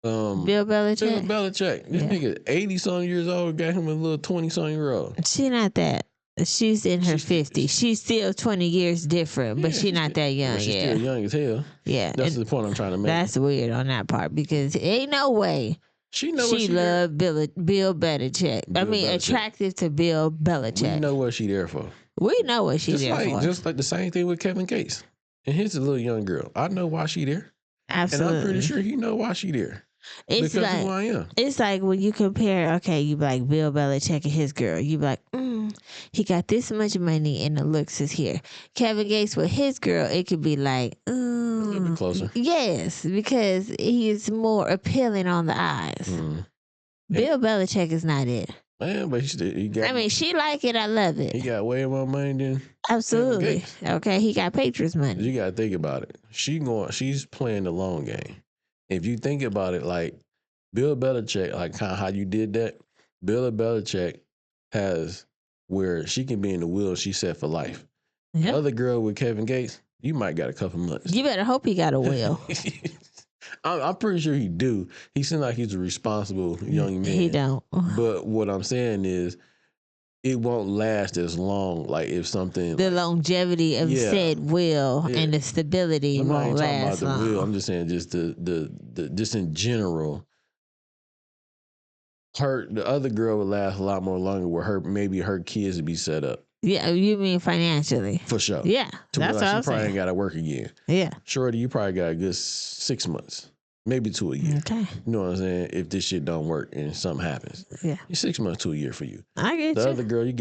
Bill Belichick. Bill Belichick. This nigga 80-something years old got him a little 20-something year old. She not that. She's in her 50s. She's still 20 years different, but she's not that young. She's still young as hell. Yeah. That's the point I'm trying to make. That's weird on that part because ain't no way. She loved Bill Belichick. Attractive to Bill Belichick. We know what she there for. We know what she's there for. Just like the same thing with Kevin Gates. And here's a little young girl. I know why she there. Absolutely. And I'm pretty sure he know why she there. It's because like, who I am. It's like when you compare, okay, you be like Bill Belichick and his girl. You be like, he got this much money and the looks is here. Kevin Gates with his girl, it could be like, a little bit closer. Yes, because he is more appealing on the eyes. Bill Belichick is not it. Man, but he got. She like it. I love it. He got way more money than. Absolutely. Okay, he got Patriots money. You got to think about it. She's playing the long game. If you think about it, like Bill Belichick, like kind of how you did that, Bill Belichick has where she can be in the will she set for life. Yep. The other girl with Kevin Gates, you might got a couple months. You better hope he got a will. I'm pretty sure he do. He seems like he's a responsible young man. He don't. But what I'm saying is, it won't last as long. Like if something, the longevity of said will and the stability won't last long. The will. I'm just saying, just the just in general. The other girl would last a lot more longer. Where maybe her kids would be set up. Yeah, you mean financially? For sure. Yeah, that's what I'm saying. She probably ain't got to work again. Yeah. Shorty, you probably got a good 6 months. Maybe to a year. Okay. You know what I'm saying? If this shit don't work and something happens. Yeah. 6 months to a year for you. I get you. The other girl, you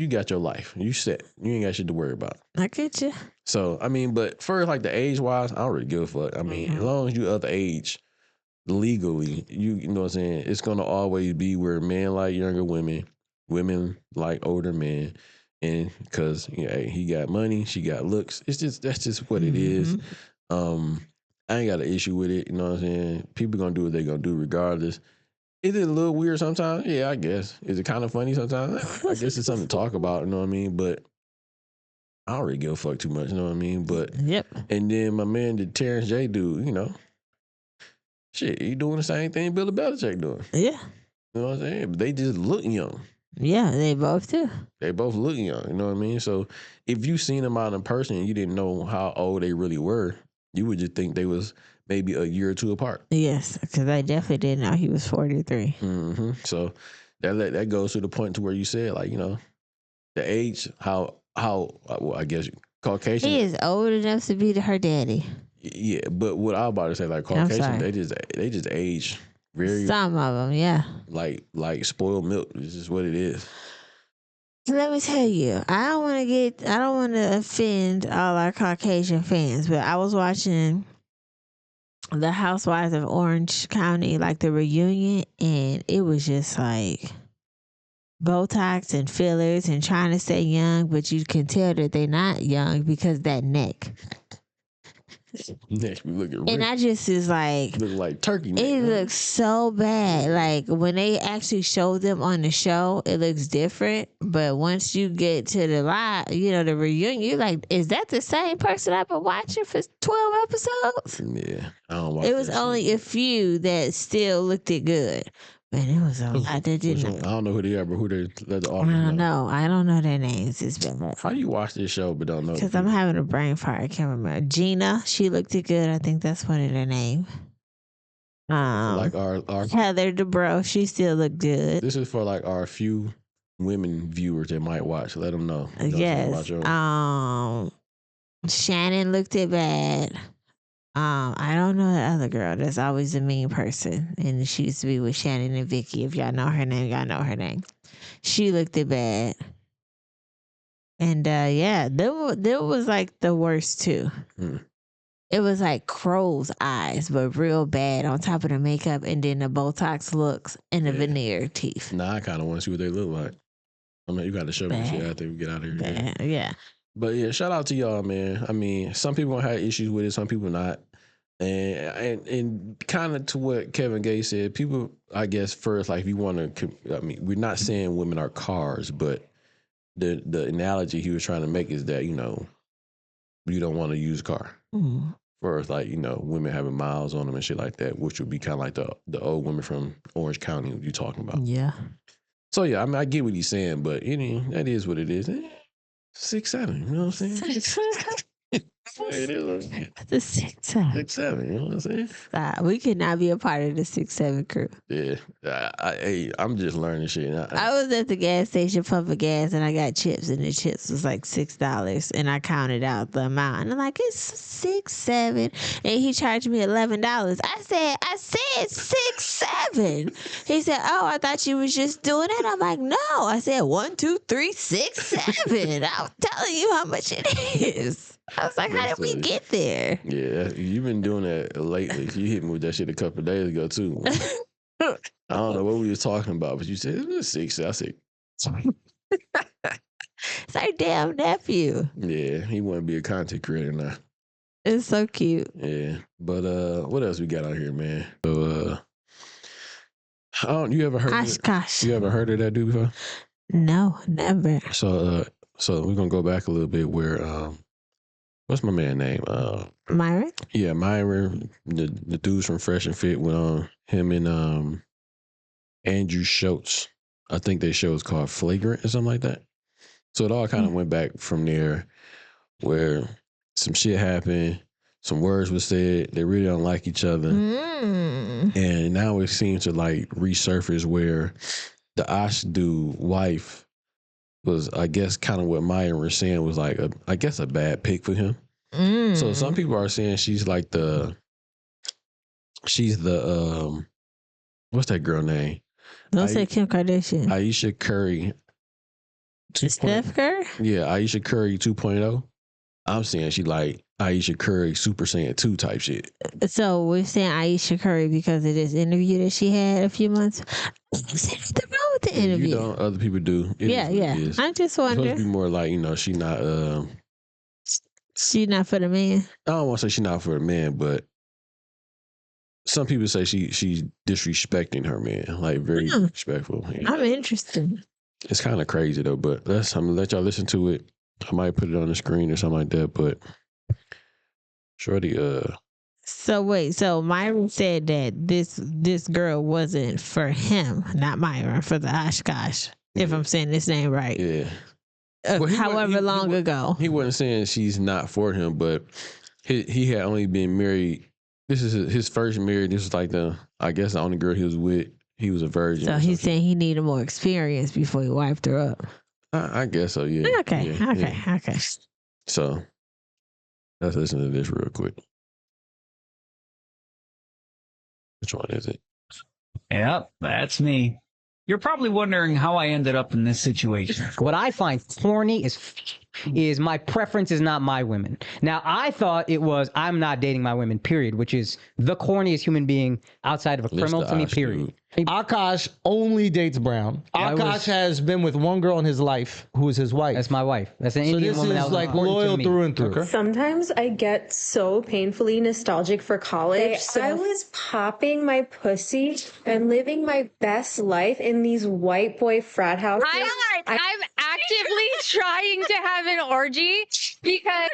got your life. You set. You ain't got shit to worry about. I get you. So, but first, like the age wise, I don't really give a fuck. As long as you other age legally, you know what I'm saying? It's gonna always be where men like younger women, women like older men. And because he got money, she got looks. That's just what it is. I ain't got an issue with it. You know what I'm saying? People gonna do what they gonna do regardless. Is it a little weird sometimes? Yeah, I guess. Is it kind of funny sometimes? I guess it's something to talk about. You know what I mean? But I don't really give a fuck too much. You know what I mean? But yep. And then my man, the Terrence J dude, shit, he doing the same thing Bill Belichick doing. Yeah. You know what I'm saying? But they just look young. Yeah, they both do. They both look young. You know what I mean? So if you seen them out in person and you didn't know how old they really were, you would just think they was maybe a year or two apart. Yes, because I definitely didn't know he was 43. So that goes to the point to where you said, like, the age, how I guess Caucasian. He is old enough to be her daddy. Yeah, but what I was about to say, like Caucasian, they just age Very Some of them, yeah. like spoiled milk. This is what it is. Let me tell you, I don't want to offend all our Caucasian fans, but I was watching the Housewives of Orange County, like the reunion, and it was just like Botox and fillers and trying to stay young, but you can tell that they're not young because that neck. Next, we look at And I just is like, look like turkey neck. it looks so bad. Like when they actually show them on the show, it looks different. But once you get to the live, the reunion, you're like, is that the same person I've been watching for 12 episodes? Yeah, I don't watch It was that only shit. a few that still looked it good. Man, it was a lot that Which didn't. one? I don't know who they are, but who they let the I audience don't know. know. I don't know their names. It's been How you watch this show but don't know? because I'm having a brain fart. I can't remember. Gina, she looked it good. I think that's one of their name. Like our Heather Dubrow, she still looked good. this is for like our few women viewers that might watch. Let them know. You know what I'm saying, about Yes. your- Shannon looked it bad. I don't know the other girl that's always a mean person, and she used to be with Shannon and Vicky. If y'all know her name, y'all know her name. She looked it bad, and yeah, there was like the worst too. It was like crow's eyes, but real bad on top of the makeup, and then the Botox looks and the veneer teeth. Nah, I kind of want to see what they look like. I mean, you got to show me shit after we get out of here. Bad. Yeah. But yeah, shout out to y'all, man. I mean, some people have issues with it, some people not. And kind of to what Kevin Gates said, people, I guess, first, like, if you want to, I mean, we're not saying women are cars, but the analogy he was trying to make is that, you don't want to use a car. Mm. First, like, women having miles on them and shit like that, which would be kind of like the old women from Orange County you talking about. Yeah. So, yeah, I mean, I get what he's saying, but that is what it is. 6'7", you know what I'm saying? It is the 6'7". 6'7", you know what I'm saying? We could not be a part of the 6'7" crew. Yeah, I'm just learning shit. I was at the gas station pumping gas, and I got chips, and the chips was like $6, and I counted out the amount, and I'm like, it's 6'7", and he charged me $11. I said 6'7". He said, oh, I thought you was just doing it. I'm like, no. I said 1, 2, 3, 6, 7. I'm telling you how much it is. I was like, how did we get there? Yeah, you've been doing that lately. You hit me with that shit a couple of days ago too. I don't know what we was talking about, but you said it was 6. I said, it's our damn nephew. yeah, he want to be a content creator now. It's so cute. Yeah, but what else we got out here, man? So you ever heard? Oshkosh. You ever heard of that dude before? No, never. So we're gonna go back a little bit where what's my man name? Myron? Yeah, Myron, the dudes from Fresh and Fit went on, him and Andrew Schultz. I think their show is called Flagrant or something like that. So it all kind of went back from there where some shit happened, some words were said, they really don't like each other. And now it seems to like resurface where the Osh dude wife was, I guess, kind of what Myron was saying was like, I guess a bad pick for him. So some people are saying she's the what's that girl name? Don't say Kim Kardashian. Aisha Curry. Steph Curry? Yeah, Aisha Curry 2.0. I'm saying she like Aisha Curry Super Saiyan 2 type shit. So we're saying Aisha Curry because of this interview that she had a few months. There's nothing wrong with the interview. You don't, other people do. Yeah. I just wonder. It's supposed to be more like, she not She's not for the man. I don't want to say she's not for the man, but some people say she's disrespecting her man, like very disrespectful. Yeah. I'm interested. It's kind of crazy though, but I'm gonna let y'all listen to it. I might put it on the screen or something like that, but shorty, So wait, so Myron said that this girl wasn't for him, not Myron, for the Oshkosh, if I'm saying this name right. Yeah. However long ago. He wasn't saying she's not for him, but he had only been married. This is his first marriage. This was like I guess the only girl he was with. He was a virgin. So he's saying he needed more experience before he wiped her up. I guess so, yeah. Okay. So let's listen to this real quick. Which one is it? Yep, that's me. You're probably wondering how I ended up in this situation. What I find corny is my preference is not my women. Now, I thought it was I'm not dating my women, period, which is the corniest human being outside of a criminal to me, period. Akash only dates brown. Akash has been with one girl in his life who is his wife. That's my wife. That's an Indian woman. So this is like loyal through and through. Sometimes I get so painfully nostalgic for college. I was popping my pussy and living my best life in these white boy frat houses. I'm actively trying to have an orgy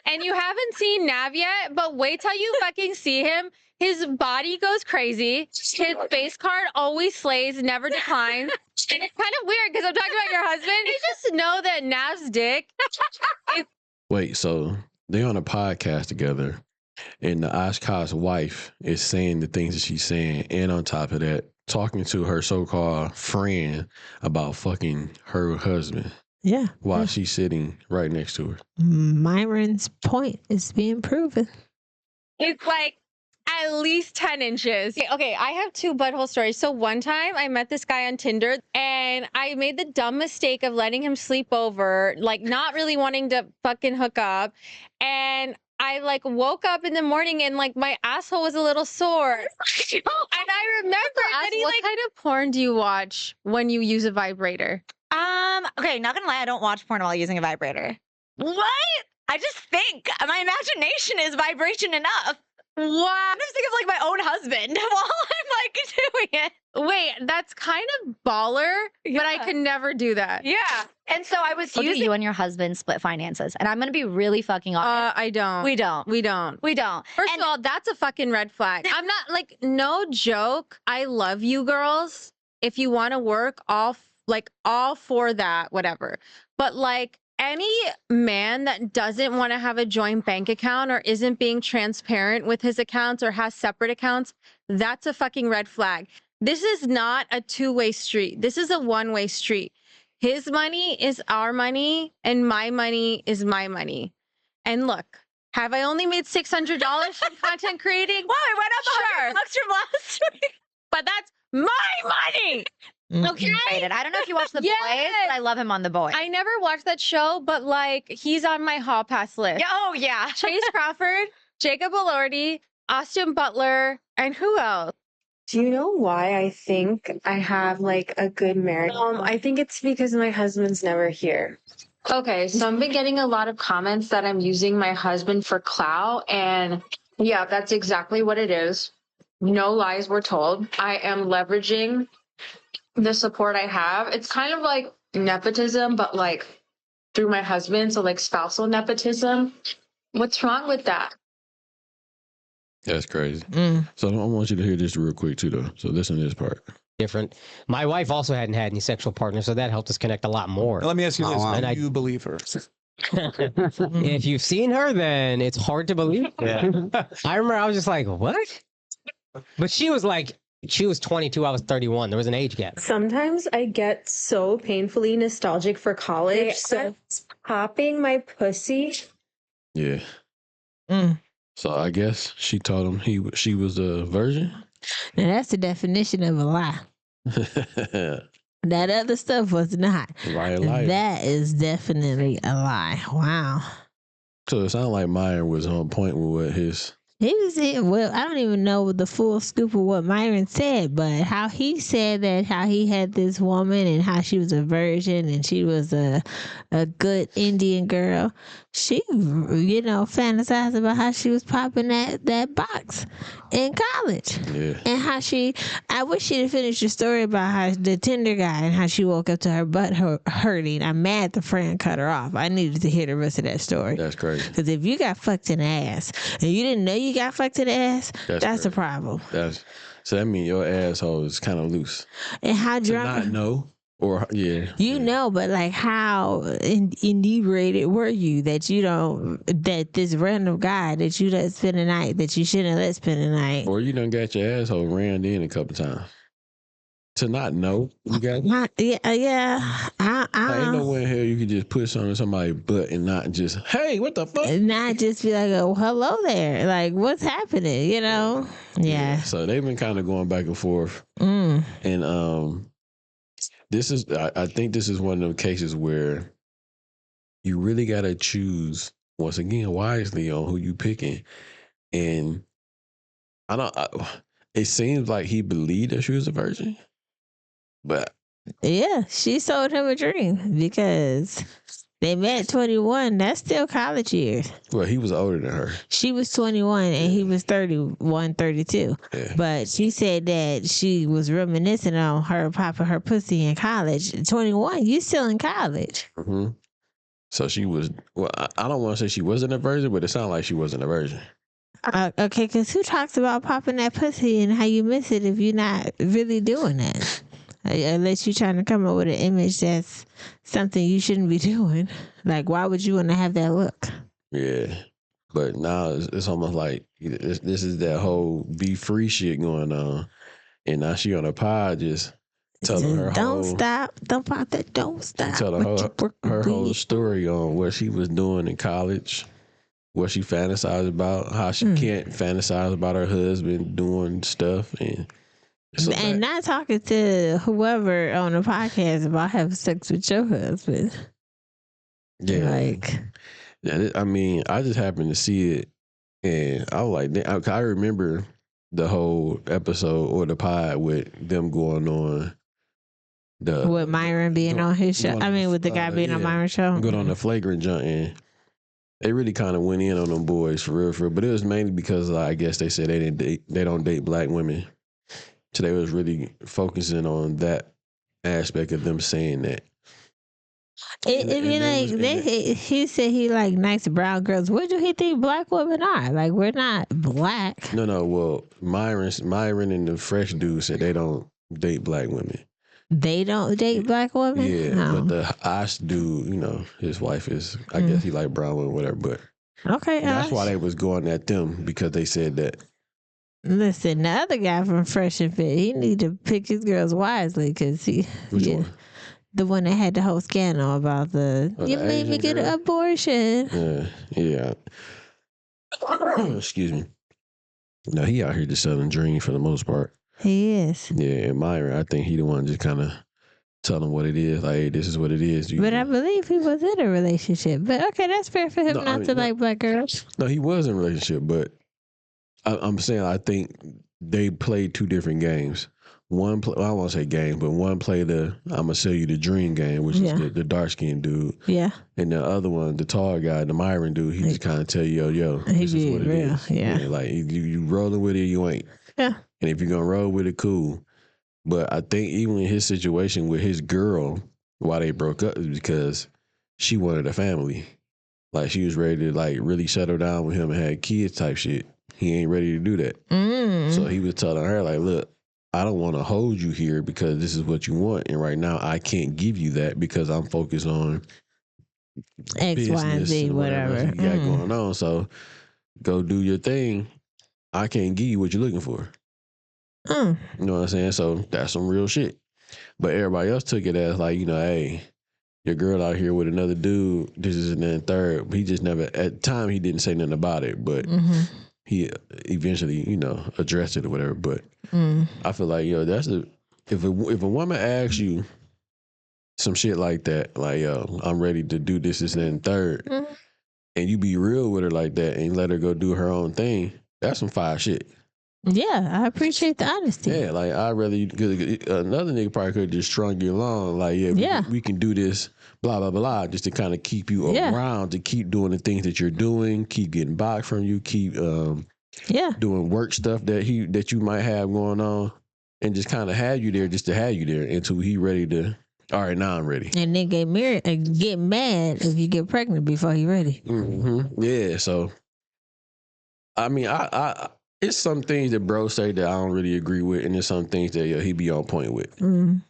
and you haven't seen Nav yet, but wait till you fucking see him. His body goes crazy. His face card always slays, never declines. And it's kind of weird because I'm talking about your husband. You just know that Nav's dick. Wait, so they on a podcast together, and the Oshkosh wife is saying the things that she's saying, and on top of that, talking to her so-called friend about fucking her husband. Yeah. While she's sitting right next to her. Myron's point is being proven. It's like at least 10 inches. Okay, I have 2 butthole stories. So one time I met this guy on Tinder and I made the dumb mistake of letting him sleep over, like not really wanting to fucking hook up. And I like woke up in the morning and like my asshole was a little sore. And I remember what kind of porn do you watch when you use a vibrator? Okay, not gonna lie, I don't watch porn while using a vibrator. What? I just think my imagination is vibration enough. Wow. I just think of like my own husband while I'm like doing it. Wait, that's kind of baller, but I could never do that. Yeah. And so I was Do using you and your husband split finances? And I'm going to be really fucking honest. I don't. We don't. We don't. We don't. First of all, that's a fucking red flag. I'm not like, no joke. I love you girls. If you want to work, all for that, whatever. But like any man that doesn't want to have a joint bank account or isn't being transparent with his accounts or has separate accounts, that's a fucking red flag. This is not a two-way street. This is a one-way street. His money is our money and my money is my money. And look, have I only made $600 from content creating? Wow, it went up $100 from last week. But that's my money. Okay. I don't know if you watch The Boys, but I love him on The Boys. I never watched that show, but like he's on my hall pass list. Oh yeah. Chase Crawford, Jacob Elordi, Austin Butler, and who else? Do you know why I think I have like a good marriage? I think it's because my husband's never here. Okay, so I've been getting a lot of comments that I'm using my husband for clout, and yeah, that's exactly what it is. No lies were told. I am leveraging the support I have. It's kind of like nepotism, but like through my husband, so like spousal nepotism. What's wrong with that? That's crazy. So I want you to hear this real quick too, though. So listen to this part. Different. My wife also hadn't had any sexual partners, so that helped us connect a lot more. Now, let me ask you this: and do you believe her? If you've seen her, then it's hard to believe. Yeah. I remember I was just like, what? But she was 22, I was 31. There was an age gap. Sometimes I get so painfully nostalgic for college. So popping my pussy. Yeah. So I guess she told him she was a virgin. Now that's the definition of a lie. That other stuff was not. Liar. That is definitely a lie. Wow. So it sounded like Meyer was on point with what his. He was well, I don't even know the full scoop of what Myron said, but how he said that how he had this woman and how she was a virgin and she was a good Indian girl. She, fantasized about how she was popping that box in college. Yeah. And how I wish she'd have finished the story about how the Tinder guy and how she woke up to her butt hurting. I'm mad the friend cut her off. I needed to hear the rest of that story. That's crazy. Because if you got fucked in the ass and you didn't know you got fucked in the ass, that's a problem. So that means your asshole is kind of loose. And how drunk? To not know. Or you know, but like how inebriated were you that this random guy that you let spend the night that you shouldn't let spend the night, or you done got your asshole rammed in a couple times. to not know you got ain't no way in hell you could just put something in somebody's butt and not just, hey, what the fuck? Not just be like, oh, hello there. Like, what's happening? You know? Yeah. So they've been kind of going back and forth. And this is, I think this is one of the cases where you really got to choose, once again, wisely on who you picking. And it seems like he believed that she was a virgin, but yeah, she sold him a dream because they met 21. That's still college years. Well, he was older than her. She was 21 and he was 31, 32. Yeah. But she said that she was reminiscing on her popping her pussy in college. 21, you still in college. Mm-hmm. So she was, well, I don't want to say she wasn't a virgin, but it sounded like she wasn't a virgin. Okay, because who talks about popping that pussy and how you miss it if you're not really doing that? Unless you're trying to come up with an image that's something you shouldn't be doing. Like, why would you want to have that look? Yeah. But now it's almost like this is that whole be free shit going on. And now she on a pod just telling her don't stop. Don't pop that. Don't stop. Telling her whole story on what she was doing in college, what she fantasized about, how she can't fantasize about her husband doing stuff. And not talking to whoever on the podcast about having sex with your husband. Yeah. Like, yeah, I mean, I just happened to see it, and I was like, I remember the whole episode or the pod with them going on with Myron being on his show. I mean, with the guy being on Myron's show. Going on the flagrant jump, and they really kind of went in on them boys for real. But it was mainly because I guess they said they don't date black women. So they was really focusing on that aspect of them saying that. He said he like nice brown girls. What do he think black women are? Like, we're not black. No. Well, Myron and the fresh dude said they don't date black women. They don't date black women? Yeah, but the Ash dude, his wife is, I guess he like brown women, whatever. But okay, that's why they was going at them, because they said that. Listen, the other guy from Fresh and Fit, he need to pick his girls wisely, because Which one? The one that had the whole scandal about you made me get an abortion. Yeah. Excuse me. No, he out here just selling dreams for the most part. He is. Yeah, and Myron, I think he the one just kind of tell them what it is. Like, hey, this is what it is. But I believe he was in a relationship. But okay, that's fair for him not to like black girls. No, he was in a relationship, but I'm saying I think they played two different games. One, I won't say game, but one played I'm going to sell you the dream game, which is the dark-skinned dude. Yeah. And the other one, the tall guy, the Myron dude, he just kind of tell you, yo, this is what it is. Yeah. Like, you rolling with it, you ain't. Yeah. And if you're going to roll with it, cool. But I think even in his situation with his girl, why they broke up is because she wanted a family. Like, she was ready to, like, really settle down with him and have kids type shit. He ain't ready to do that. So he was telling her, like, look, I don't want to hold you here because this is what you want. And right now I can't give you that because I'm focused on X, Y, and Z, whatever you got going on. So go do your thing. I can't give you what you're looking for. You know what I'm saying? So that's some real shit. But everybody else took it as like, hey, your girl out here with another dude, this is and then third. He just never, at the time, he didn't say nothing about it. But he eventually, addressed it or whatever. But I feel like, that's if a woman asks you some shit like that, like, I'm ready to do this, and then third, and you be real with her like that and let her go do her own thing, that's some fire shit. Yeah, I appreciate the honesty. Yeah, like, I'd rather another nigga probably could have just strung you along, like, we can do this, blah, blah, blah, just to kind of keep you around, to keep doing the things that you're doing, keep getting back from you, keep doing work stuff that you might have going on, and just kind of have you there just to have you there until he ready to, all right, now I'm ready. And then get married and get mad if you get pregnant before he ready. Yeah, so, I mean, I it's some things that bro say that I don't really agree with, and there's some things that he be on point with.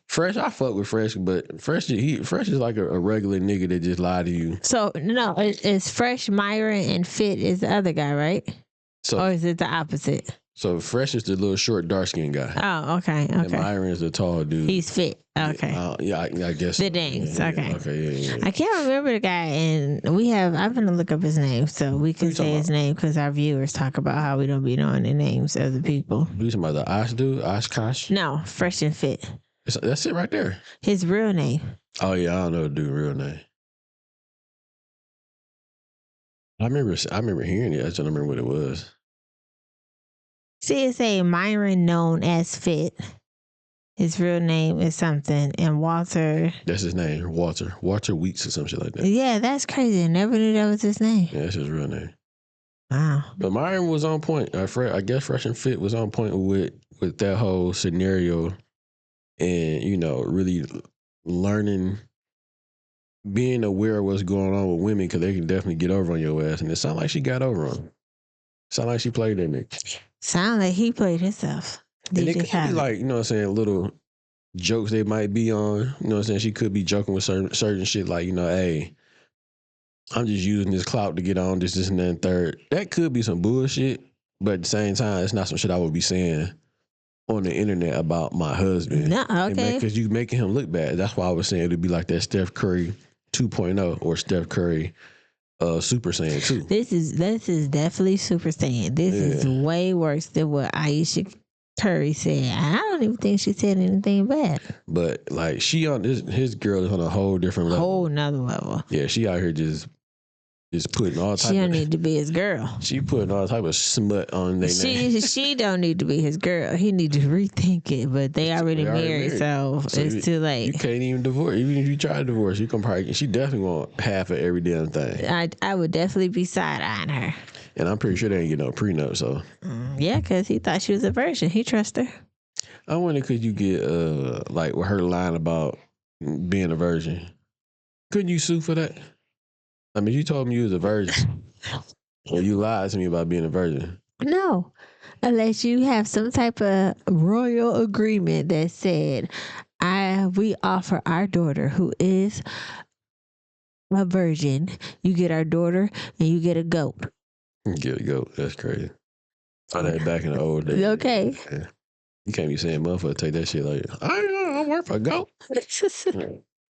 Fresh, I fuck with Fresh, but Fresh is like a regular nigga that just lie to you. So no, it's Fresh, Myron, and Fit is the other guy, right? So, or is it the opposite? So Fresh is the little short, dark skinned guy. Oh, okay. And Myron is the tall dude. He's fit. Okay. I guess. The names. Okay. Yeah. I can't remember the guy, and I'm gonna look up his name so we can say his name because our viewers talk about how we don't be knowing the names of the people. You talking about the Osh dude? Oshkosh? No, Fresh and Fit. That's it right there. His real name. Oh yeah, I don't know the dude's real name. I remember hearing it. I just don't remember what it was. See, it say Myron known as Fit. His real name is something, and Walter. That's his name, Walter. Walter Weeks or some shit like that. Yeah, that's crazy. I never knew that was his name. Yeah, that's his real name. Wow. But Myron was on point. I guess Fresh and Fit was on point with that whole scenario, and really learning, being aware of what's going on with women because they can definitely get over on your ass. And it sounded like she got over on him. Sound like she played that nigga. Sound like he played himself. And it could be like, little jokes they might be on. She could be joking with certain shit like, hey, I'm just using this clout to get on this, and that, and third. That could be some bullshit, but at the same time, it's not some shit I would be saying on the internet about my husband. No, okay. Because you making him look bad. That's why I was saying it'd be like that Steph Curry 2.0 or Steph Curry Super Saiyan 2. This is definitely Super Saiyan. This is way worse than what Aisha Curry said. I don't even think she said anything bad. But like she on his girl is on a whole different level. Whole nother level. Yeah, she out here just putting all type. She don't need to be his girl. She putting all type of smut on their name. She don't need to be his girl. He need to rethink it. But they already married, so it's too late. You can't even divorce. Even if you try to divorce, you can probably. She definitely want half of every damn thing. I would definitely be side eyeing her. And I'm pretty sure they ain't get no prenup. So yeah, because he thought she was a virgin. He trust her. I wonder, could you get like with her line about being a virgin? Couldn't you sue for that? I mean, you told me you was a virgin, or you lied to me about being a virgin. No, unless you have some type of royal agreement that said, we offer our daughter who is a virgin, you get our daughter and you get a goat. Get a goat. That's crazy. Oh, that back in the old days. Okay. Yeah. You can't be saying motherfucker take that shit like, I'm worth a goat.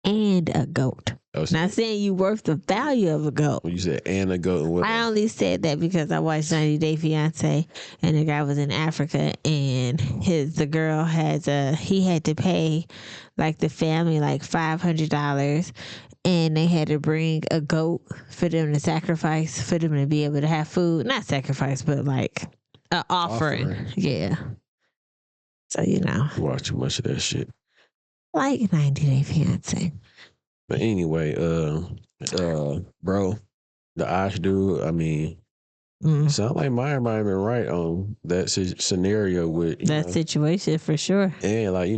And a goat. Not saying you worth the value of a goat. When you said and a goat. What I only said that because I watched 90 Day Fiance and the guy was in Africa and the girl he had to pay like the family like $500 and they had to bring a goat for them to sacrifice for them to be able to have food. Not sacrifice, but like an offering. Yeah. So, You watch too much of that shit. Like 90 Day Fiance. But anyway, bro, the Osh dude, I mean, sound like Meyer might have been right on that scenario with that situation for sure. And like,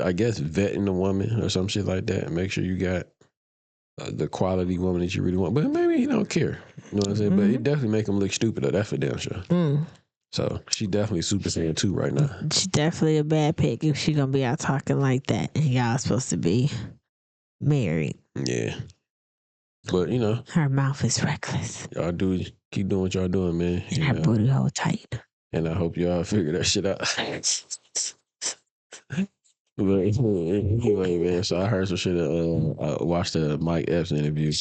I guess vetting the woman or some shit like that and make sure you got the quality woman that you really want. But maybe he don't care. You know what I'm saying? But it definitely make him look stupid though. That's for damn sure. So she definitely Super Saiyan 2 right now. She's definitely a bad pick if she gonna be out talking like that and y'all supposed to be married. Yeah. But her mouth is reckless. Y'all keep doing what y'all doing, man. And her booty hole tight. And I hope y'all figure that shit out. But anyway, man, so I heard some shit. I watched the Mike Epps interview.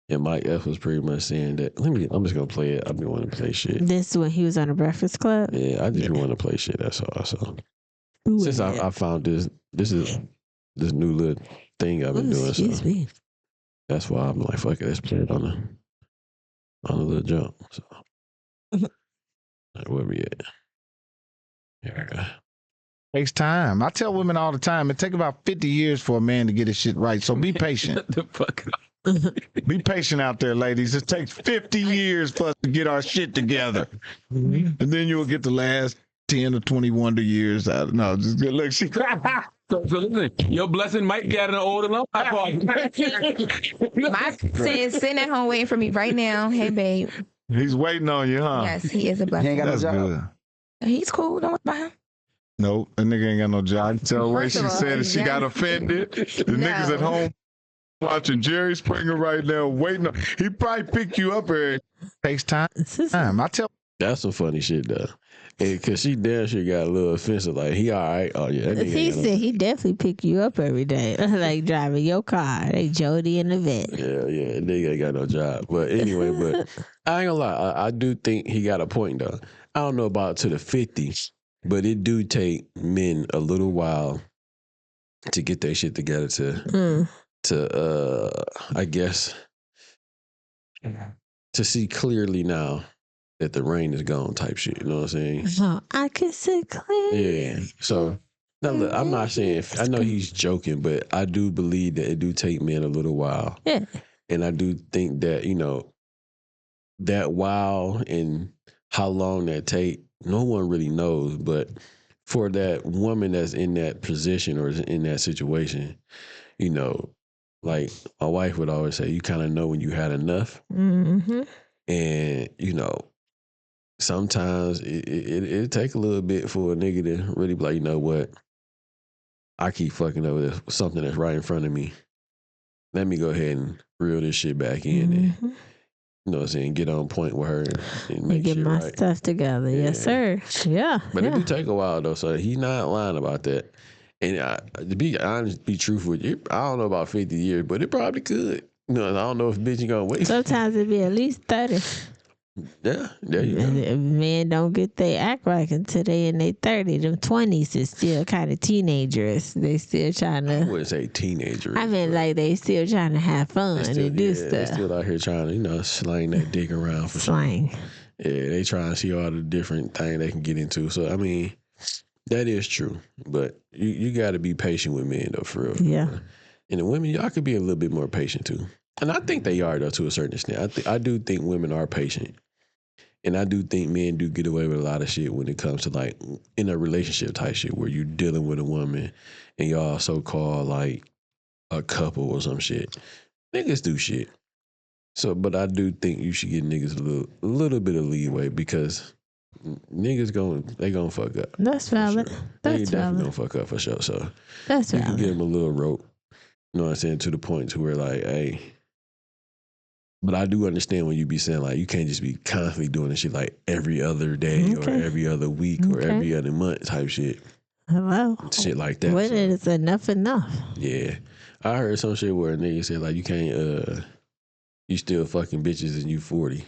And Mike F was pretty much saying that. I'm just gonna play it. I've been wanting to play shit. This is when he was on the Breakfast Club. Yeah, I just want to play shit. That's all. So since I found this new little thing I've been doing. Excuse me. That's why I'm like, fuck it, let's play it on the little jump. So where we at? Here I go. Takes time. I tell women all the time, it takes about 50 years for a man to get his shit right. So be patient. The fuck up. Be patient out there, ladies. It takes 50 years for us to get our shit together. And then you'll get the last 10 or 20 wonder years out. No, just good. Look, she So listen, your blessing might get an older long. My son's sitting at home waiting for me right now. Hey, babe. He's waiting on you, huh? Yes, he is a blessing. He ain't got no job. Good. He's cool. Don't worry about him. No, that nigga ain't got no job. Tell the way she said it, she got offended. The niggas at home watching Jerry Springer right now, waiting. He probably pick you up here. Takes time. I tell That's some funny shit though. Cause she damn sure got a little offensive. Like he all right. Oh yeah, that nigga He ain't got said he definitely pick you up every day, like driving your car. They Jody in the vet. Yeah, nigga ain't got no job. But anyway, but I ain't gonna lie. I do think he got a point though. I don't know about to the 50s, but it do take men a little while to get their shit together to I guess to see clearly now that the rain is gone type shit. You know what I'm saying? I can see clearly. Yeah. So now look, I'm not saying I know he's joking, but I do believe that it do take men a little while. Yeah. And I do think that, that while and how long that take, no one really knows. But for that woman that's in that position or is in that situation, like my wife would always say, you kind of know when you had enough. Mm-hmm. And, sometimes it take a little bit for a nigga to really be like, you know what? I keep fucking over this, something that's right in front of me. Let me go ahead and reel this shit back in and, you know what I'm saying, get on point with her and make get shit my right. stuff together. Yeah. Yes, sir. Yeah. But it do take a while though, so he's not lying about that. And to be honest, be truthful with you, I don't know about 50 years, but it probably could. I don't know if bitch you gonna wait. Sometimes it be at least 30. Yeah, there you go. Men don't get their act right until they in their 30s. Them 20s is still kind of teenagers. They still trying to. I wouldn't say teenagers. I mean, like they still trying to have fun and do stuff. They still out here trying to, slang that dick around for slang. Sure. Yeah, they trying to see all the different things they can get into. So I mean, that is true. But you got to be patient with men though, for real. Yeah. And the women, y'all could be a little bit more patient too. And I think they are though, to a certain extent. I do think women are patient. And I do think men do get away with a lot of shit when it comes to like in a relationship type shit where you're dealing with a woman and y'all so called like a couple or some shit. Niggas do shit. So, but I do think you should give niggas a little bit of leeway because niggas they gonna fuck up. That's valid. Sure. That's they definitely valid. gonna fuck up for sure. So that's you valid. can give them a little rope. You know what I'm saying? To the point to where like, hey. But I do understand when you be saying like you can't just be constantly doing this shit like every other day or every other week or every other month type shit. Hello. Shit like that. When is enough enough? Yeah. I heard some shit where a nigga said like you can't you still fucking bitches and you 40.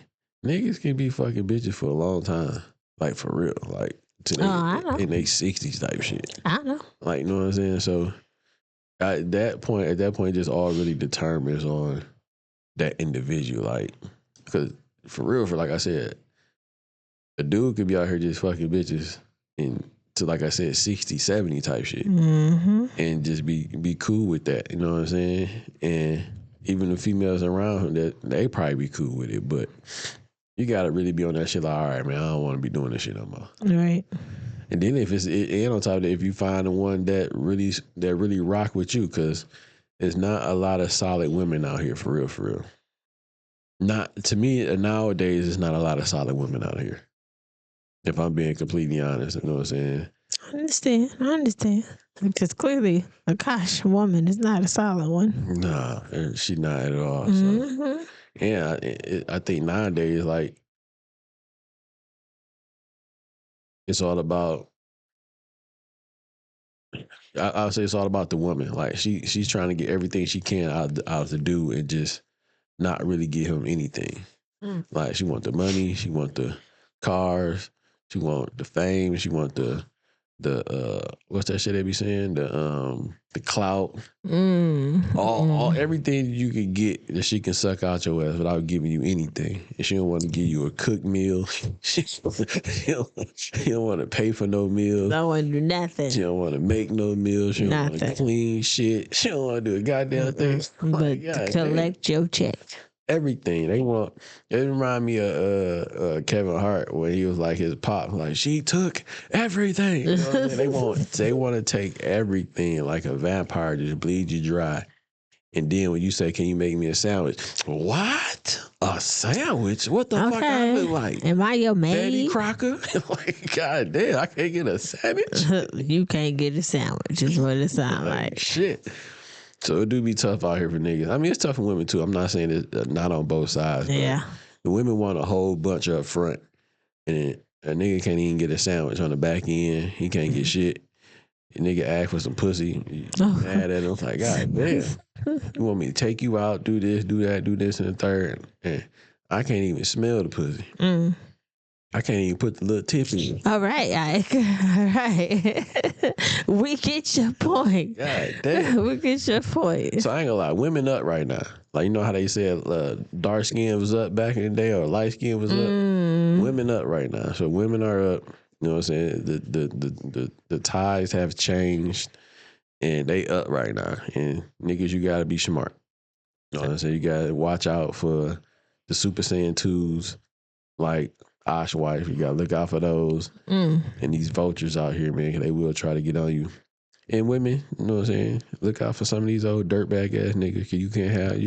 Niggas can be fucking bitches for a long time. Like for real. Like in their 60s type shit. I know. Like, you know what I'm saying? So at that point, it just all really determines on that individual. Like, because for real, for like I said, a dude could be out here just fucking bitches and to, like I said, 60, 70 type shit. And just be cool with that. You know what I'm saying? And even the females around him, that they probably be cool with it. But you got to really be on that shit like, all right, man, I don't want to be doing this shit no more. Right. And then if and on top of that, if you find the one that really rock with you, because there's not a lot of solid women out here, for real. Not to me nowadays. There's not a lot of solid women out here. If I'm being completely honest, you know what I'm saying. I understand. Because clearly, a gosh woman is not a solid one. Nah, she's not at all. So. Yeah, I think nowadays, like, it's all about. I'll say it's all about the woman. Like she's trying to get everything she can out of the dude and just not really give him anything. Like she want the money, she want the cars, she want the fame, she want the what's that shit they be saying? The clout. All everything you can get that she can suck out your ass without giving you anything. And she don't want to give you a cooked meal. she don't want to pay for no meals. Don't want to do nothing. She don't want to make no meals. She don't want to clean shit. She don't want to do a goddamn thing. But to collect your check. Everything they want. It remind me of Kevin Hart when he was like his pop, like she took everything. You know what I mean? They want to take everything like a vampire, just bleed you dry. And then when you say, "Can you make me a sandwich?" What? A sandwich? What the fuck I look like? Am I your maid? Betty Crocker? Like, god damn, I can't get a sandwich. You can't get a sandwich. Is what it sounds like. Shit. So it do be tough out here for niggas. I mean, it's tough for women too. I'm not saying it's not on both sides. Yeah. The women want a whole bunch up front, and a nigga can't even get a sandwich on the back end. He can't get shit. A nigga ask for some pussy. Mad at him. Like, God damn. You want me to take you out, do this, do that, do this, and the third. And I can't even smell the pussy. I can't even put the little tip in. All right, Ike. All right. We get your point. God damn. We get your point. So I ain't gonna lie, women up right now. Like, you know how they said dark skin was up back in the day or light skin was up? Women up right now. So women are up. You know what I'm saying? The tides have changed and they up right now. And niggas, you gotta be smart. You know what I'm saying? You gotta watch out for the Super Saiyan 2s like Osh wife. You gotta look out for those. And these vultures out here, man, they will try to get on you. And women, you know what I'm saying? Look out for some of these old dirtbag ass niggas. Cause you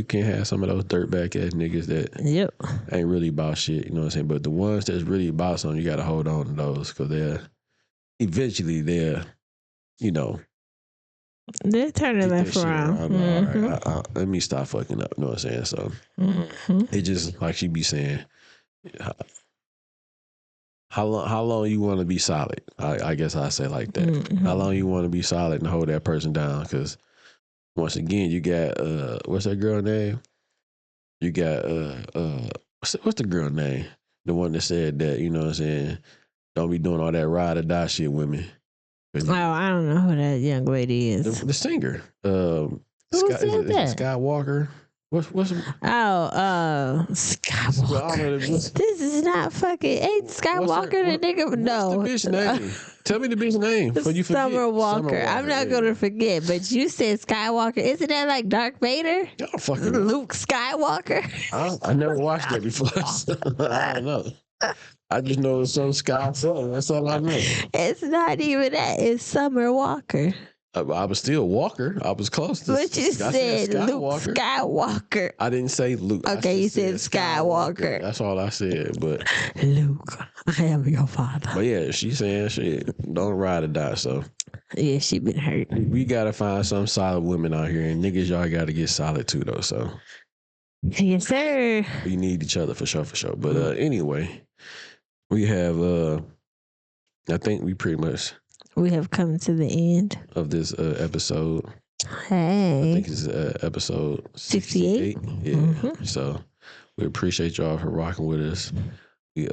can't have some of those dirtbag ass niggas that ain't really about shit. You know what I'm saying? But the ones that's really about something, you gotta hold on to those, cause eventually they're, you know, they're turning left around. All right, let me stop fucking up. You know what I'm saying? So it just like she be saying, how long you want to be solid? I guess I say like that. How long you want to be solid and hold that person down? Because once again, you got what's that girl name? You got what's the girl name? The one that said that, you know what I'm saying? Don't be doing all that ride or die shit with me. Oh, I don't know who that young lady is. The singer. Who said that? Skywalker. What's Skywalker. This is not fucking. Ain't Skywalker the nigga? No. What's the bitch name? Tell me the bitch name. Before you forget. Summer Walker. I'm not gonna forget, but you said Skywalker. Isn't that like Darth Vader? Y'all fucking Luke Skywalker. I never watched that before. So I don't know. I just know it's some Sky something. That's all I know. It's not even that. It's Summer Walker. I was still Walker. I was close to. But you said Luke Skywalker. I didn't say Luke. Okay, you said Skywalker. That's all I said. But Luke, I am your father. But yeah, she's saying shit. Don't ride or die. So yeah, she been hurt. We gotta find some solid women out here, and niggas, y'all gotta get solid too, though. So yes, sir. We need each other for sure, for sure. But anyway, we have. I think we pretty much. We have come to the end of this episode. Hey. I think it's episode 68. Yeah. So we appreciate y'all for rocking with us. We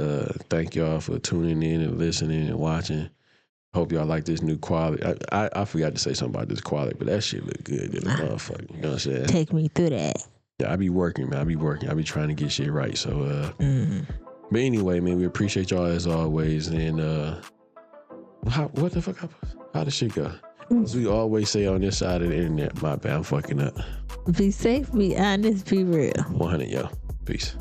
thank y'all for tuning in and listening and watching. Hope y'all like this new quality. I forgot to say something about this quality, but that shit look good in the motherfucker. You know what I'm saying? Take me through that. Yeah, I be working, man. I be trying to get shit right. So but anyway, man, we appreciate y'all as always. And what the fuck? How does shit go? As we always say on this side of the internet, my bad, I'm fucking up. Be safe, be honest, be real. 100, yo. Peace.